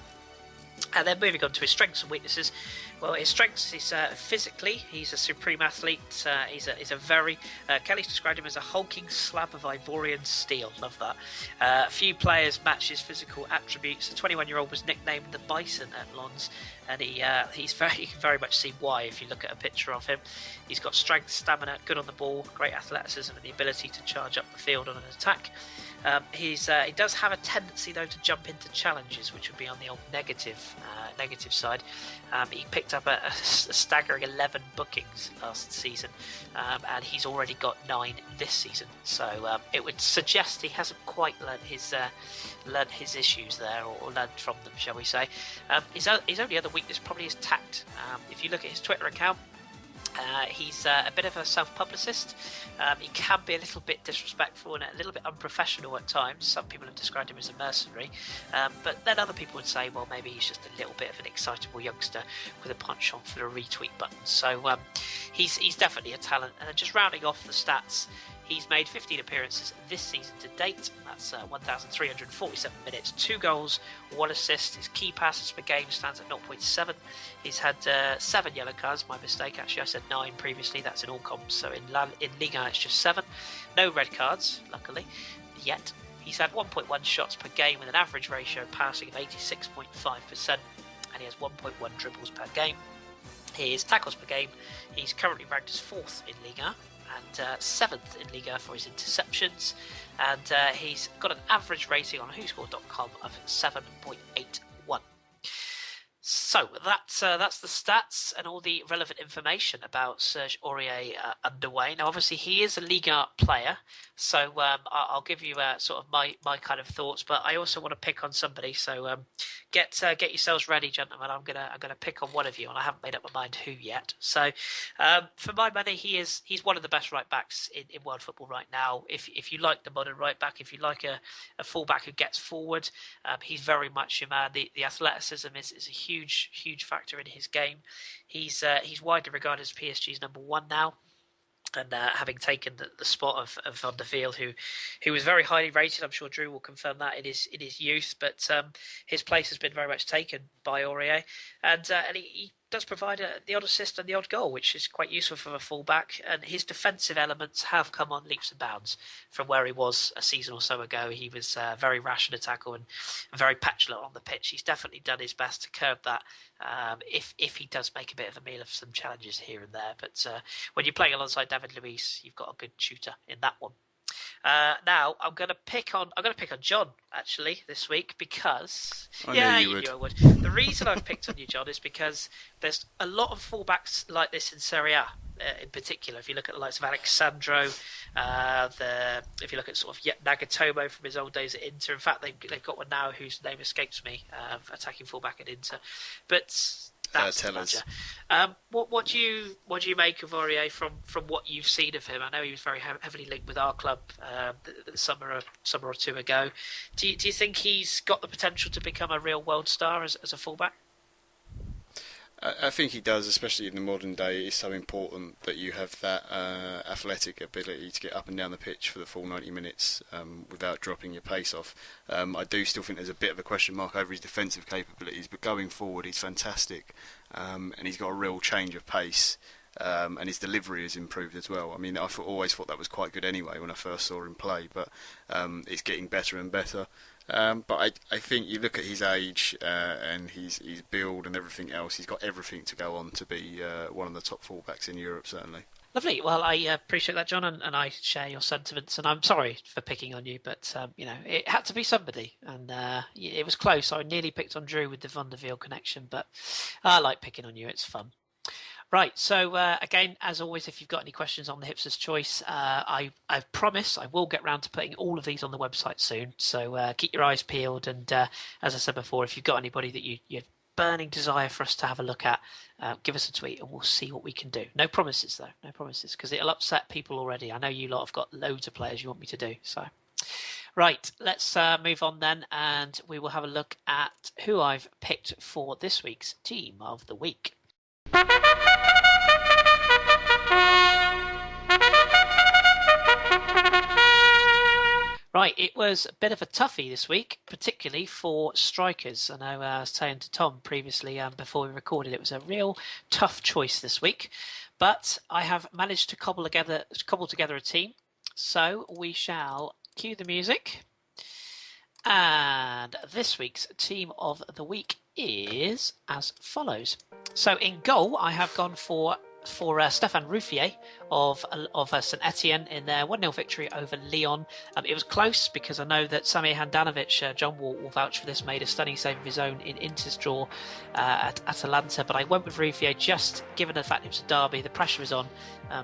And then moving on to his strengths and weaknesses. Well, his strengths is physically, he's a supreme athlete. He's a very Kelly's described him as a hulking slab of Ivorian steel. Love that. Few players match his physical attributes. The 21-year-old was nicknamed the Bison at Lens, and he's very much see why if you look at a picture of him. He's got strength, stamina, good on the ball, great athleticism, and the ability to charge up the field on an attack. He does have a tendency, though, to jump into challenges, which would be on the old negative side. He picked up a staggering 11 bookings last season, and he's already got 9 this season. So it would suggest he hasn't quite learned his issues there, or learned from them, shall we say. His only other weakness probably is tact. If you look at his Twitter account, He's a bit of a self-publicist. He can be a little bit disrespectful and a little bit unprofessional at times. Some people have described him as a mercenary, but then other people would say, well, maybe he's just a little bit of an excitable youngster with a punch on for the retweet button. So he's definitely a talent. And then just rounding off the stats, he's made 15 appearances this season to date. That's 1,347 minutes, 2 goals, 1 assist. His key passes per game stands at 0.7. He's had 7 yellow cards. My mistake, actually. I said 9 previously. That's in all comps. So in Liga, it's just 7. No red cards, luckily, yet. He's had 1.1 shots per game with an average ratio passing of 86.5%. And he has 1.1 dribbles per game. His tackles per game, he's currently ranked as 4th in Liga and 7th in Liga for his interceptions, and he's got an average rating on WhoScored.com of 7.81. So that's the stats and all the relevant information about Serge Aurier underway. Now, obviously, he is a Liga player, so I'll give you sort of my kind of thoughts. But I also want to pick on somebody. So get yourselves ready, gentlemen. I'm gonna pick on one of you, and I haven't made up my mind who yet. So for my money, he's one of the best right backs in world football right now. If you like the modern right back, if you like a fullback who gets forward, he's very much your man. The athleticism is a huge factor in his game. He's widely regarded as PSG's number 1 now. And having taken the spot of Van der Veel, who was very highly rated, I'm sure Drew will confirm that in his youth, but his place has been very much taken by Aurier, and he does provide the odd assist and the odd goal, which is quite useful for a fullback. And his defensive elements have come on leaps and bounds from where he was a season or so ago. He was very rash in a tackle and very petulant on the pitch. He's definitely done his best to curb that. If he does make a bit of a meal of some challenges here and there, but when you're playing alongside David Luiz, you've got a good shooter in that one. Now I'm going to pick on John actually this week because you knew I would. The reason I've picked on you, John, is because there's a lot of fullbacks like this in Serie A. In particular, if you look at the likes of Alexandro, if you look at sort of Nagatomo from his old days at Inter. In fact, they've got one now whose name escapes me, attacking fullback at Inter. But that's the matter. What do you make of Aurier from what you've seen of him? I know he was very heavily linked with our club the summer or two ago. Do you think he's got the potential to become a real world star as a fullback? I think he does, especially in the modern day. It's so important that you have that athletic ability to get up and down the pitch for the full 90 minutes without dropping your pace off. I do still think there's a bit of a question mark over his defensive capabilities, but going forward he's fantastic, and he's got a real change of pace, and his delivery has improved as well. I mean, I always thought that was quite good anyway when I first saw him play, but it's getting better and better. But I think you look at his age and his build and everything else, he's got everything to go on to be one of the top fullbacks in Europe, certainly. Lovely. Well, I appreciate that, John, and I share your sentiments. And I'm sorry for picking on you, but it had to be somebody, and it was close. I nearly picked on Drew with the Van der Veel connection, but I like picking on you. It's fun. Right, so again, as always, if you've got any questions on the Hipsters Choice, I promise I will get round to putting all of these on the website soon. So keep your eyes peeled, and as I said before, if you've got anybody that you burning desire for us to have a look at, give us a tweet and we'll see what we can do. No promises, though, no promises, because it'll upset people already. I know you lot have got loads of players you want me to do, so... Right, let's move on then, and we will have a look at who I've picked for this week's Team of the Week. Right, it was a bit of a toughie this week, particularly for strikers. I know I was saying to Tom previously before we recorded, it was a real tough choice this week, but I have managed to cobble together a team. So we shall cue the music. And this week's Team of the Week is as follows. So in goal, I have gone for Stéphane Ruffier of St Etienne in their 1-0 victory over Lyon. It was close because I know that Samir Handanovic, John will vouch for this, made a stunning save of his own in Inter's draw at Atalanta, but I went with Ruffier just given the fact it was a derby, the pressure was on.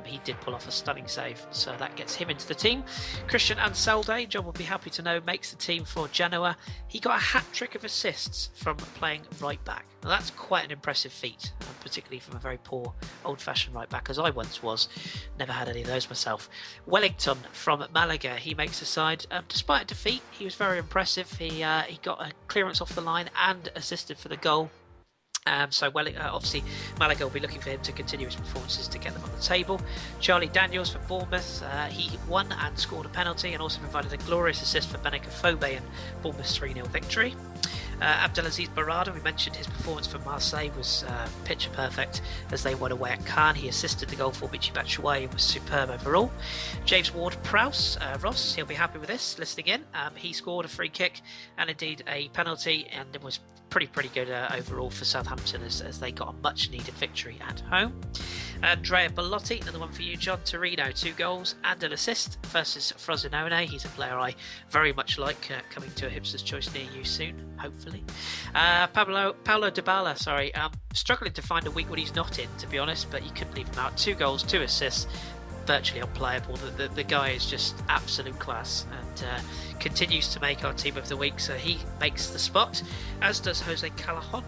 He did pull off a stunning save, so that gets him into the team. Christian Anselde, John will be happy to know, makes the team for Genoa. He got a hat-trick of assists from playing right back. Now that's quite an impressive feat, particularly from a very poor old-fashioned right-back, as I once was. Never had any of those myself. Wellington from Malaga, he makes the side. Despite a defeat, he was very impressive. He got a clearance off the line and assisted for the goal. Obviously, Malaga will be looking for him to continue his performances to get them on the table. Charlie Daniels for Bournemouth, he won and scored a penalty and also provided a glorious assist for Benica Fobe in Bournemouth's 3-0 victory. Abdelaziz Barada, we mentioned his performance for Marseille was picture perfect as they won away at Cannes. He assisted the goal for Michy Batshuayi and was superb overall. James Ward-Prowse, Ross, he'll be happy with this, listening in. He scored a free kick and indeed a penalty, and it was pretty good overall for Southampton as they got a much needed victory at home. Andrea Bellotti, another one for you, John Torino, 2 goals and an assist versus Frosinone. He's a player I very much like, coming to a Hipsters Choice near you soon, hopefully. Paulo Dybala, struggling to find a week when he's not in, to be honest, but you couldn't leave him out. 2 goals, 2 assists, virtually unplayable. The guy is just absolute class and continues to make our team of the week, so he makes the spot, as does Jose Callahan.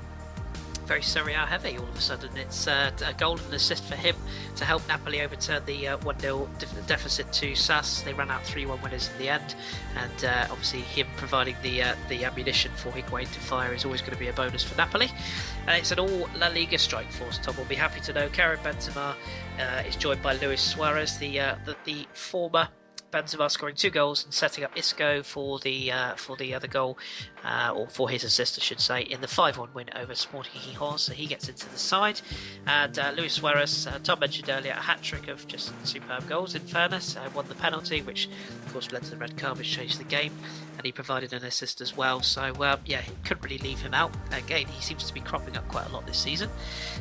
Very Serie A heavy all of a sudden. It's a goal and assist for him to help Napoli overturn the 1-0 deficit to SAS. They ran out 3-1 winners in the end, and obviously him providing the ammunition for Higuain to fire is always going to be a bonus for Napoli. It's an all La Liga strike force. Tom will be happy to know Karim Benzema is joined by Luis Suarez, the former Benzema, scoring 2 goals and setting up Isco for the other goal, or for his assist, I should say, in the 5-1 win over Sporting Gijón. So he gets into the side. And Luis Suarez, Tom mentioned earlier, a hat-trick of just superb goals, in fairness. Won the penalty, which of course led to the red card, which changed the game. And he provided an assist as well. So couldn't really leave him out. Again, he seems to be cropping up quite a lot this season.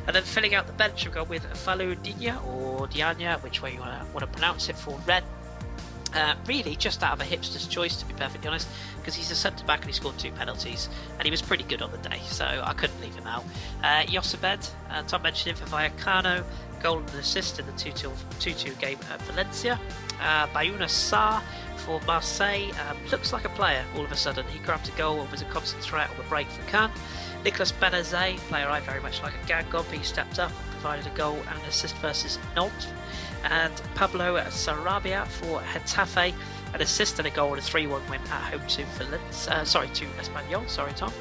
And then filling out the bench, we've gone with Falou Digne, or Diagne, which way you want to pronounce it, for Red. Really just out of a hipster's choice, to be perfectly honest, because he's a centre-back and he scored 2 penalties and he was pretty good on the day, so I couldn't leave him out. Josebed, Tom mentioned him for Vallecano, goal and assist in the 2-2 game at Valencia. Bayuna Sarr for Marseille, looks like a player all of a sudden. He grabbed a goal and was a constant threat on the break for Cannes. Nicolas Benazet, player I very much like at Gangob, he stepped up and provided a goal and an assist versus Nantes. And Pablo Sarabia for Getafe, an assist and a goal in a 3-1 win at home to Espanyol. Sorry, Tom.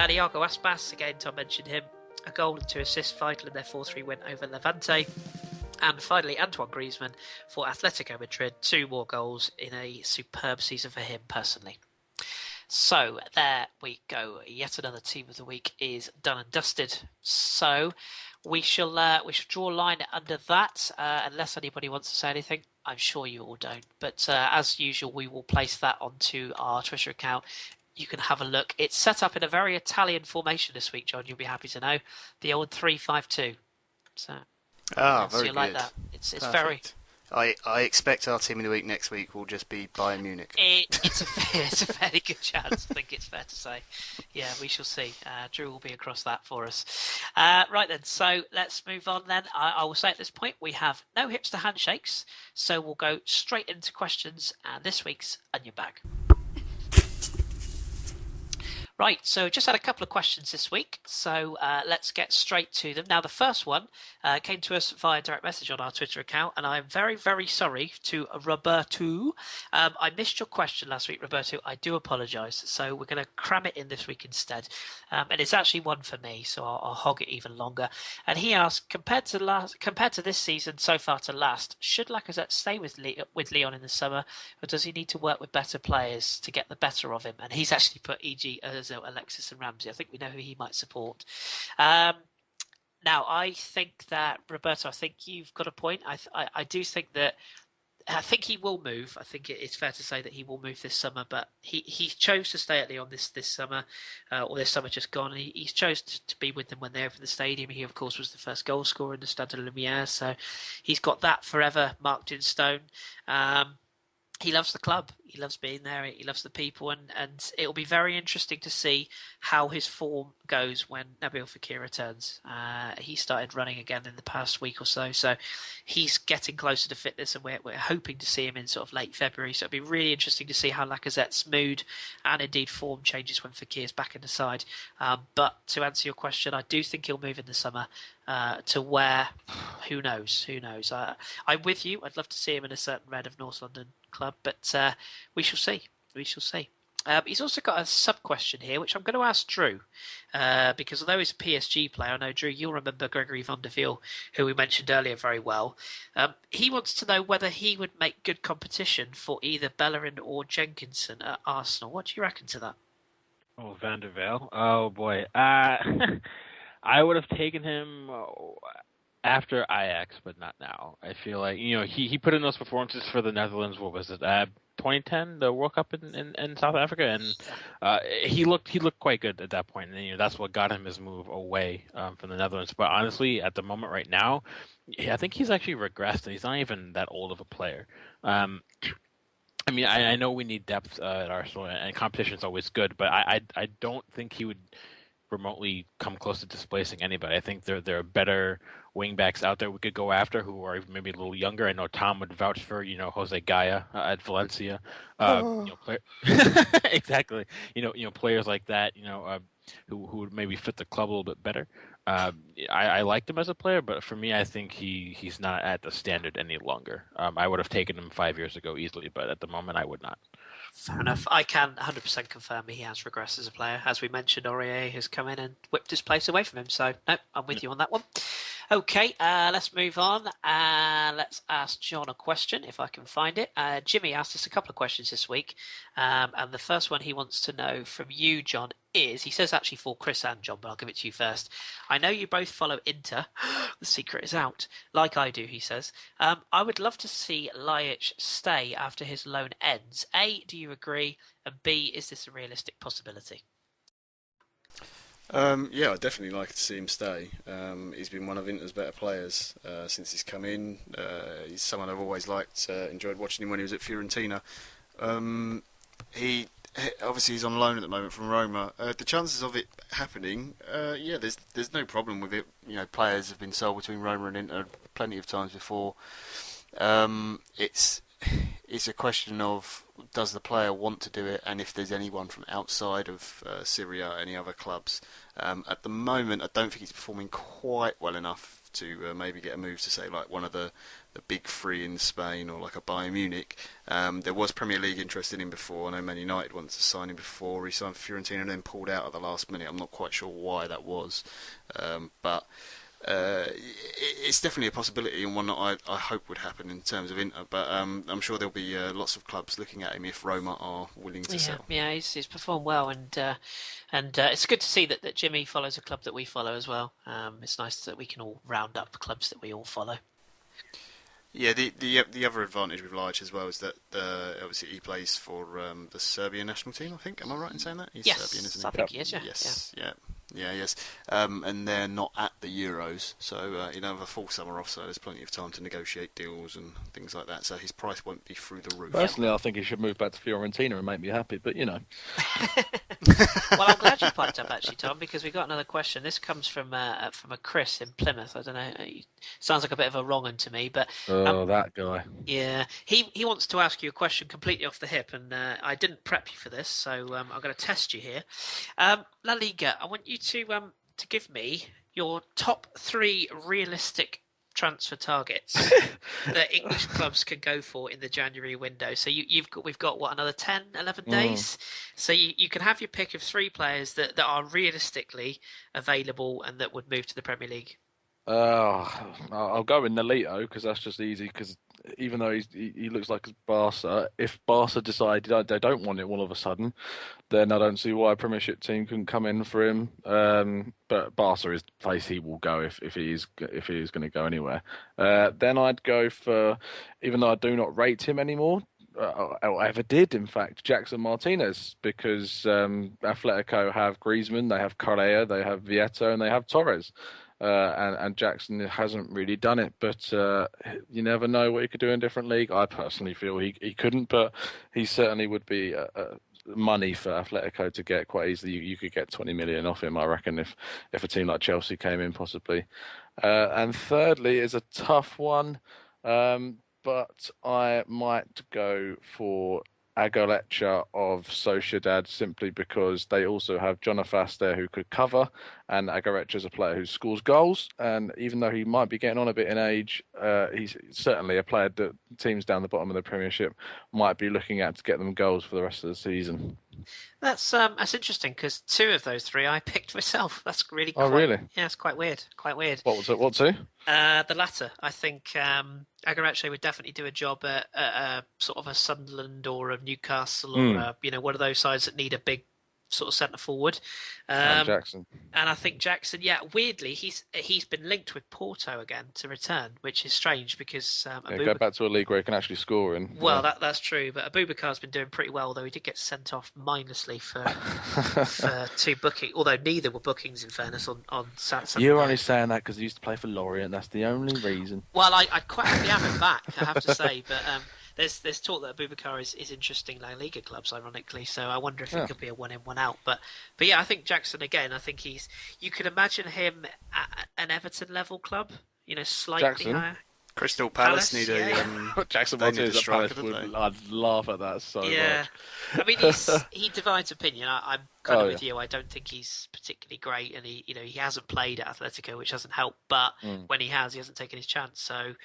Iago Aspas, again, Tom mentioned him, a goal and 2 assists, vital in their 4-3 win over Levante. And finally, Antoine Griezmann for Atletico Madrid, 2 more goals in a superb season for him personally. So there we go. Yet another team of the week is done and dusted. So we shall draw a line under that, unless anybody wants to say anything. I'm sure you all don't. But as usual, we will place that onto our Twitter account. You can have a look. It's set up in a very Italian formation this week, John. You'll be happy to know. The old 3-5-2. So, very so you good. like that. It's Perfect. very... I expect our team of the week next week will just be Bayern Munich. It's a fairly good chance, I think it's fair to say. Yeah, we shall see. Drew will be across that for us. Right then, so let's move on then. I will say at this point we have no hipster handshakes, so we'll go straight into questions and this week's Onion Bag. Right, so just had a couple of questions this week, so let's get straight to them. Now, the first one came to us via direct message on our Twitter account, and I'm very, very sorry to Roberto. I missed your question last week, Roberto. I do apologise, so we're going to cram it in this week instead. And it's actually one for me, so I'll hog it even longer. And he asked, compared to this season so far to last, should Lacazette stay with Lyon in the summer, or does he need to work with better players to get the better of him? And he's actually put e.g. Alexis and Ramsey. I think we know who he might support. Now, I think that, Roberto, I think you've got a point. I do think that I think he will move. I think it's fair to say that he will move this summer, but he chose to stay at Lyon this summer, or this summer just gone. He's chose to be with them when they opened the stadium. He, of course, was the first goal scorer in the Stade de Lumière, so he's got that forever marked in stone. he loves the club. He loves being there. He loves the people, and it'll be very interesting to see how his form goes when Nabil Fekir returns. He started running again in the past week or so, so he's getting closer to fitness, and we're hoping to see him in sort of late February. So it'll be really interesting to see how Lacazette's mood and indeed form changes when Fekir's back in the side. But to answer your question, I do think he'll move in the summer. To where, who knows? Who knows? I'm with you. I'd love to see him in a certain red of North London club, but we shall see. We shall see. He's also got a sub-question here, which I'm going to ask Drew, because although he's a PSG player, I know, Drew, you'll remember Gregory van der Veel, who we mentioned earlier very well. He wants to know whether he would make good competition for either Bellerin or Jenkinson at Arsenal. What do you reckon to that? Oh, Van der Vael. Oh, boy. I would have taken him after Ajax, but not now. I feel like, he put in those performances for the Netherlands. What was it? 2010, the World Cup in South Africa, and he looked quite good at that point. And that's what got him his move away from the Netherlands. But honestly, at the moment right now, I think he's actually regressed, and he's not even that old of a player. I mean, I know we need depth at Arsenal, and competition is always good, but I don't think he would remotely come close to displacing anybody. I think there are better wingbacks out there we could go after who are maybe a little younger. I know Tom would vouch for Jose Gaya at Valencia. Exactly. Players like that. Who would maybe fit the club a little bit better. I liked him as a player, but for me, I think he's not at the standard any longer. I would have taken him 5 years ago easily, but at the moment, I would not. Fair enough. I can 100% confirm he has regressed as a player. As we mentioned, Aurier has come in and whipped his place away from him. So, no, I'm with you on that one. Okay, let's move on. Let's ask John a question, if I can find it. Jimmy asked us a couple of questions this week. And the first one he wants to know from you, John, is, he says actually for Kris and John, but I'll give it to you first. I know you both follow Inter. The secret is out. Like I do, he says. I would love to see Ljajic stay after his loan ends. A, do you agree? And B, is this a realistic possibility? Yeah, I'd definitely like to see him stay. He's been one of Inter's better players since he's come in. He's someone I've always liked, enjoyed watching him when he was at Fiorentina. He obviously he's on loan at the moment from Roma. The chances of it happening, yeah, there's no problem with it. Players have been sold between Roma and Inter plenty of times before. It's a question of, does the player want to do it, and if there's anyone from outside of Syria, any other clubs. At the moment, I don't think he's performing quite well enough to maybe get a move to say like one of the big three in Spain or like a Bayern Munich. There was Premier League interest in him before. I know Man United wanted to sign him before. He signed for Fiorentina and then pulled out at the last minute. I'm not quite sure why that was, but it's definitely a possibility and one that I hope would happen in terms of Inter. But I'm sure there'll be lots of clubs looking at him if Roma are willing to sell. Yeah, he's performed well, and it's good to see that Jimmy follows a club that we follow as well. It's nice that we can all round up clubs that we all follow. Yeah, the other advantage with Ljajic as well is that obviously he plays for the Serbian national team, I think. Am I right in saying that? He's yes, Serbian, isn't he? I think he is, yeah. Yes, yes. And they're not at the Euros, so he'll have a full summer off, so there's plenty of time to negotiate deals and things like that, so his price won't be through the roof. Personally, I think he should move back to Fiorentina and make me happy, but Well, I'm glad you piped up, actually, Tom, because we got another question. This comes from a Kris in Plymouth. I don't know, he sounds like a bit of a wrong un to me, but... that guy. Yeah, he wants to ask you a question completely off the hip, and I didn't prep you for this, so I'm going to test you here. La Liga, I want you to give me your top 3 realistic transfer targets that English clubs can go for in the January window. So we've got what, another 10, 11 days? So you can have your pick of 3 players that are realistically available and that would move to the Premier League. I'll go with Nolito because that's just easy. Because even though he looks like Barca, if Barca decide they don't want him all of a sudden, then I don't see why a Premiership team couldn't come in for him. But Barca is the place he will go if he is going to go anywhere. Then I'd go for, even though I do not rate him anymore, I ever did, in fact, Jackson Martinez, because Atletico have Griezmann, they have Correa, they have Vieto, and they have Torres. and Jackson hasn't really done it. But you never know what he could do in a different league. I personally feel he couldn't, but he certainly would be money for Atletico to get quite easily. You could get 20 million off him, I reckon, if a team like Chelsea came in possibly. And thirdly is a tough one, but I might go for Agalecha of Sociedad simply because they also have Jonafas there who could cover, and Agalecha is a player who scores goals, and even though he might be getting on a bit in age, he's certainly a player that teams down the bottom of the Premiership might be looking at to get them goals for the rest of the season. That's interesting because 2 of those 3 I picked myself. That's really really? Yeah, it's quite weird. Quite weird. What was it? What two? The latter. I think Agarache would definitely do a job at sort of a Sunderland or a Newcastle or one of those sides that need a big sort of centre forward. Jackson. And I think Jackson, weirdly, he's been linked with Porto again to return, which is strange because Go back to a league where he can actually score in. Well, that's true, but Abubakar's been doing pretty well, though he did get sent off mindlessly for 2 bookings, although neither were bookings in fairness on Saturday. You're only saying that because he used to play for Lorient. That's the only reason. Well, I'd quite happily have him back, I have to say, but there's talk that Abubakar is interesting La Liga clubs, ironically. So I wonder if it could be a one in, one out. But yeah, I think Jackson again. I think you could imagine him at an Everton level club. Slightly Jackson? higher. Crystal Palace need a Jackson they wants need a to striker, Palace don't would, they? I'd laugh at that so much. I mean, he divides opinion. I'm kind of with you. I don't think he's particularly great, and he hasn't played at Atletico, which hasn't helped. But when he hasn't taken his chance. So,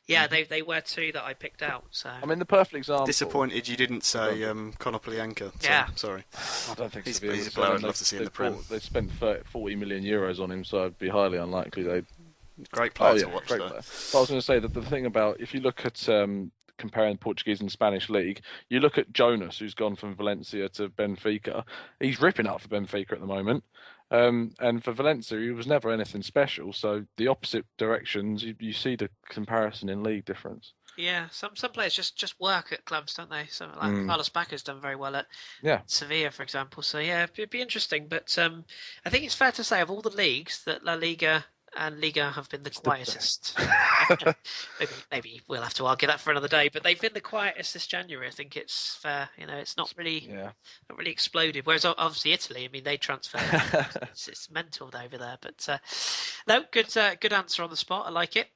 they were 2 that I picked out. So I mean, the perfect example. Disappointed you didn't say Conor Polianka. Sorry. I don't think He's so. a player I'd love to see in the Prem. They spent 40 million euros on him, so it'd be highly unlikely they'd. Great player to watch, great though. player. But I was going to say that the thing about, if you look at comparing Portuguese and Spanish league, you look at Jonas, who's gone from Valencia to Benfica. He's ripping up for Benfica at the moment. And for Valencia, he was never anything special. So the opposite directions, you see the comparison in league difference. Yeah, some players just work at clubs, don't they? So like Carlos Bacca's done very well at Sevilla, for example. So yeah, it'd be interesting. But I think it's fair to say of all the leagues that La Liga and Liga have been the quietest. maybe we'll have to argue that for another day. But they've been the quietest this January. I think it's fair. It's not really exploded. Whereas obviously Italy, I mean, they transfer. it's mental over there. But no, good answer on the spot. I like it.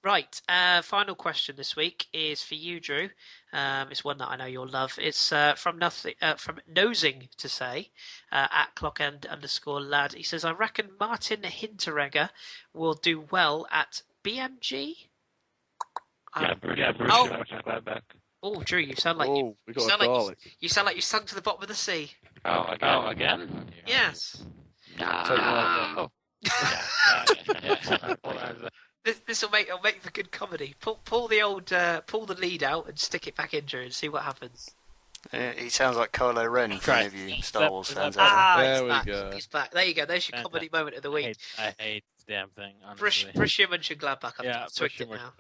Right, final question this week is for you, Drew. It's one that I know you'll love. It's from Nosing to say at clockend_lad. He says, I reckon Martin Hinteregger will do well at BMG. Oh, Drew, you sound like we got a garlic. You sound like you sunk to the bottom of the sea. Again? Yes. No. This will make for good comedy. Pull the lead out and stick it back in, Drew, and see what happens. He sounds like Kylo Ren for any of you Star Wars fans out there. There we go. He's back. There you go. There's your comedy moment of the week. I hate this damn thing, honestly. Borussia Mönchengladbach. I've twigged it now.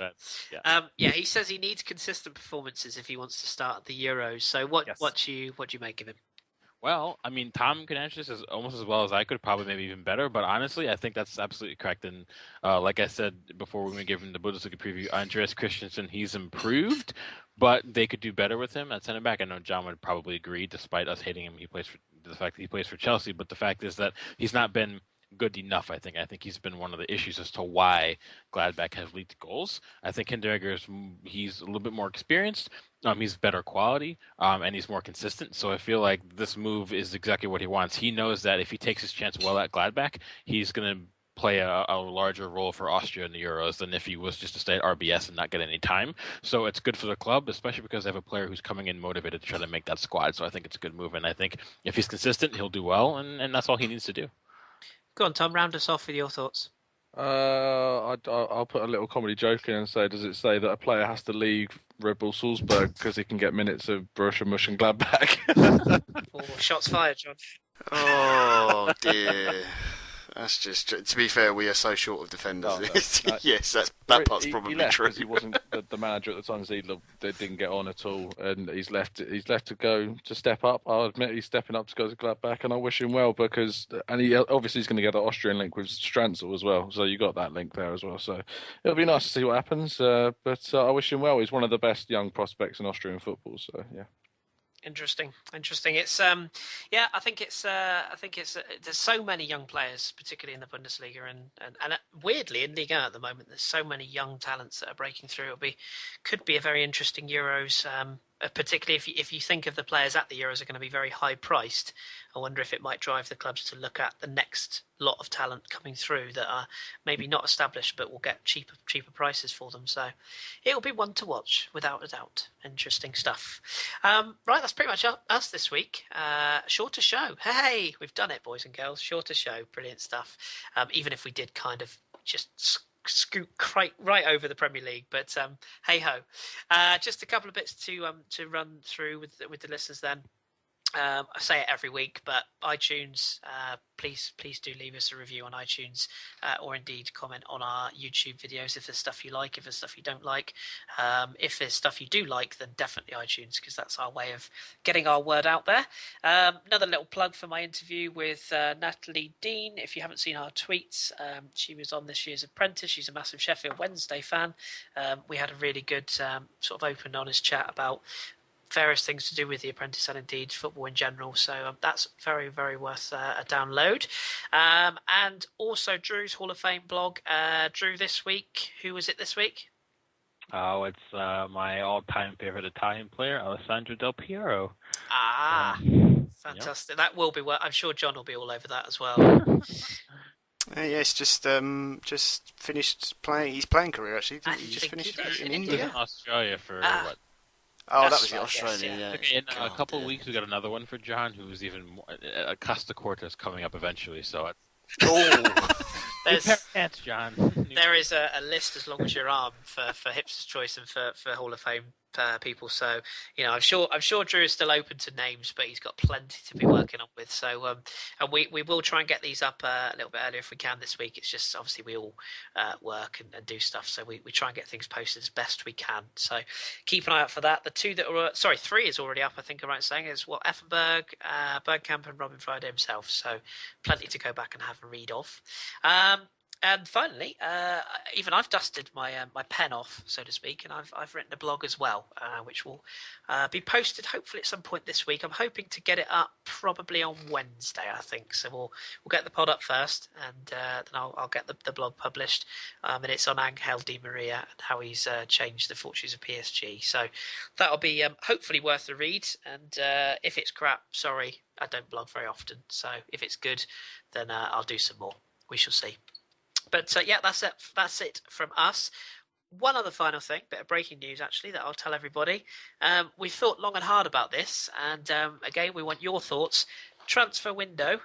Yeah. He says he needs consistent performances if he wants to start the Euros. So what do you make of him? Well, I mean, Tom can answer this almost as well as I could, probably maybe even better. But honestly, I think that's absolutely correct. And like I said before, we're going to give him the Bundesliga preview. Andreas Christensen, he's improved, but they could do better with him at center back. I know John would probably agree, despite us hating him. He plays for the fact that he plays for Chelsea, but the fact is that he's not been good enough. I think he's been one of the issues as to why Gladbach has leaked goals. I think Hinteregger he's a little bit more experienced. He's better quality, and he's more consistent. So I feel like this move is exactly what he wants. He knows that if he takes his chance well at Gladbach, he's going to play a larger role for Austria in the Euros than if he was just to stay at RBS and not get any time. So it's good for the club, especially because they have a player who's coming in motivated to try to make that squad. So I think it's a good move, and I think if he's consistent, he'll do well, and that's all he needs to do. Go on, Tom, round us off with your thoughts. I'll put a little comedy joke in and say, does it say that a player has to leave Red Bull Salzburg because he can get minutes of Borussia Mönchengladbach? Shots fired, John. Oh dear. That's just. To be fair, we are so short of defenders. Oh, no. Yes, that part's he probably left true. because he wasn't the manager at the time. Zeidler didn't get on at all, and he's left to go to step up. I'll admit he's stepping up to go to Gladbach, and I wish him well and he obviously he's going to get an Austrian link with Stranzel as well. So you got that link there as well. So it'll be nice to see what happens. But I wish him well. He's one of the best young prospects in Austrian football. So yeah. Interesting. It's I think it's there's so many young players, particularly in the Bundesliga, and weirdly in Liga at the moment. There's so many young talents that are breaking through. Could be a very interesting Euros. Particularly if you think of the players at the Euros are going to be very high priced. I wonder if it might drive the clubs to look at the next lot of talent coming through that are maybe not established but will get cheaper prices for them. So it'll be one to watch without a doubt. Interesting stuff. Right, that's pretty much us this week. Shorter show. Hey, we've done it, boys and girls. Shorter show. Brilliant stuff. Even if we did kind of just scoot right over the Premier League, but hey ho. Just a couple of bits to run through with the listeners then. I say it every week, but iTunes, please do leave us a review on iTunes, or indeed comment on our YouTube videos if there's stuff you like, if there's stuff you don't like. If there's stuff you do like, then definitely iTunes, because that's our way of getting our word out there. Another little plug for my interview with Natalie Dean. If you haven't seen our tweets, she was on this year's Apprentice. She's a massive Sheffield Wednesday fan. We had a really good sort of open, honest chat about various things to do with The Apprentice and indeed football in general. So that's very, very worth a download. And also Drew's Hall of Fame blog. Drew, this week, who was it this week? Oh, it's my all-time favorite Italian player, Alessandro Del Piero. Fantastic. Yep. That will be I'm sure John will be all over that as well. Yes, just finished playing. He's playing career actually. Didn't he just finished in India? In Australia for what? Oh, that was the Australian. Yeah. Okay, in a couple of weeks we got another one for John, who's even more. Costa Corta's coming up eventually, so. There's John. There is a list as long as your arm for Hipsters Choice and for Hall of Fame people. So I'm sure Drew is still open to names, but he's got plenty to be working on with. So and we will try and get these up a little bit earlier if we can this week. It's just obviously we all work and do stuff, so we try and get things posted as best we can. So keep an eye out for that. The three is already up. I think I'm right in saying is Effenberg, Bergkamp, and Robin Friday himself. So plenty to go back and have a read of. And finally, even I've dusted my pen off, so to speak, and I've written a blog as well, which will be posted hopefully at some point this week. I'm hoping to get it up probably on Wednesday, I think. So we'll get the pod up first, and then I'll get the blog published. And it's on Angel Di Maria and how he's changed the fortunes of PSG. So that'll be hopefully worth the read. And if it's crap, sorry, I don't blog very often. So if it's good, then I'll do some more. We shall see. But that's it from us. One other final thing, bit of breaking news actually, that I'll tell everybody. We've thought long and hard about this, and again, we want your thoughts. Transfer window,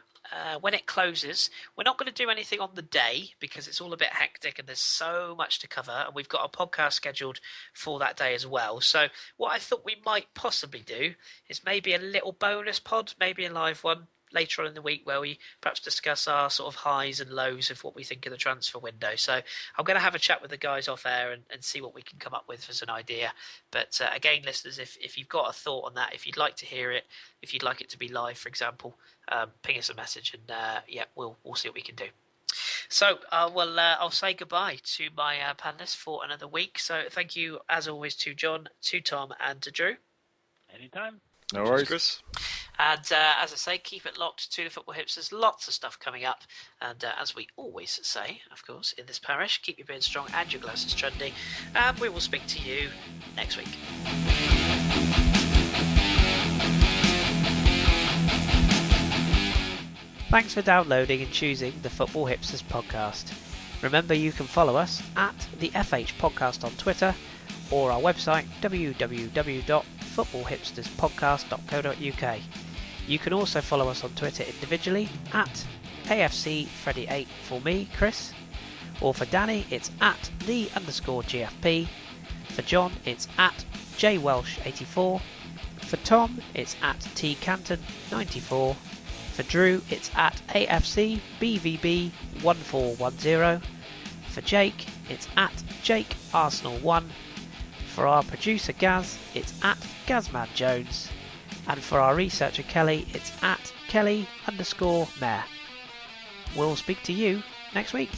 when it closes, we're not going to do anything on the day because it's all a bit hectic and there's so much to cover, and we've got a podcast scheduled for that day as well. So what I thought we might possibly do is maybe a little bonus pod, maybe a live one, later on in the week where we perhaps discuss our sort of highs and lows of what we think of the transfer window. So I'm going to have a chat with the guys off air and see what we can come up with as an idea. But again, listeners, if you've got a thought on that, if you'd like to hear it, if you'd like it to be live, for example, ping us a message and we'll see what we can do. So I'll say goodbye to my panelists for another week. So thank you as always to John, to Tom, and to Drew. Anytime. No worries, Kris. And as I say, keep it locked to the Football Hipsters. Lots of stuff coming up. And as we always say, of course, in this parish, keep your beard strong and your glasses trendy. And we will speak to you next week. Thanks for downloading and choosing the Football Hipsters podcast. Remember, you can follow us at the FH Podcast on Twitter or our website www.footballhipsterspodcast.co.uk. You can also follow us on Twitter individually at AFCFreddy8 for me, Kris, or for Danny it's at @the_GFP, for John it's at JWelsh84, for Tom it's at TCanton94, For Drew, it's at AFCBVB1410. For Jake, it's at JakeArsenal1. For our producer Gaz, it's at GazmanJones. And for our researcher Kelly, it's at Kelly_Mayor. We'll speak to you next week.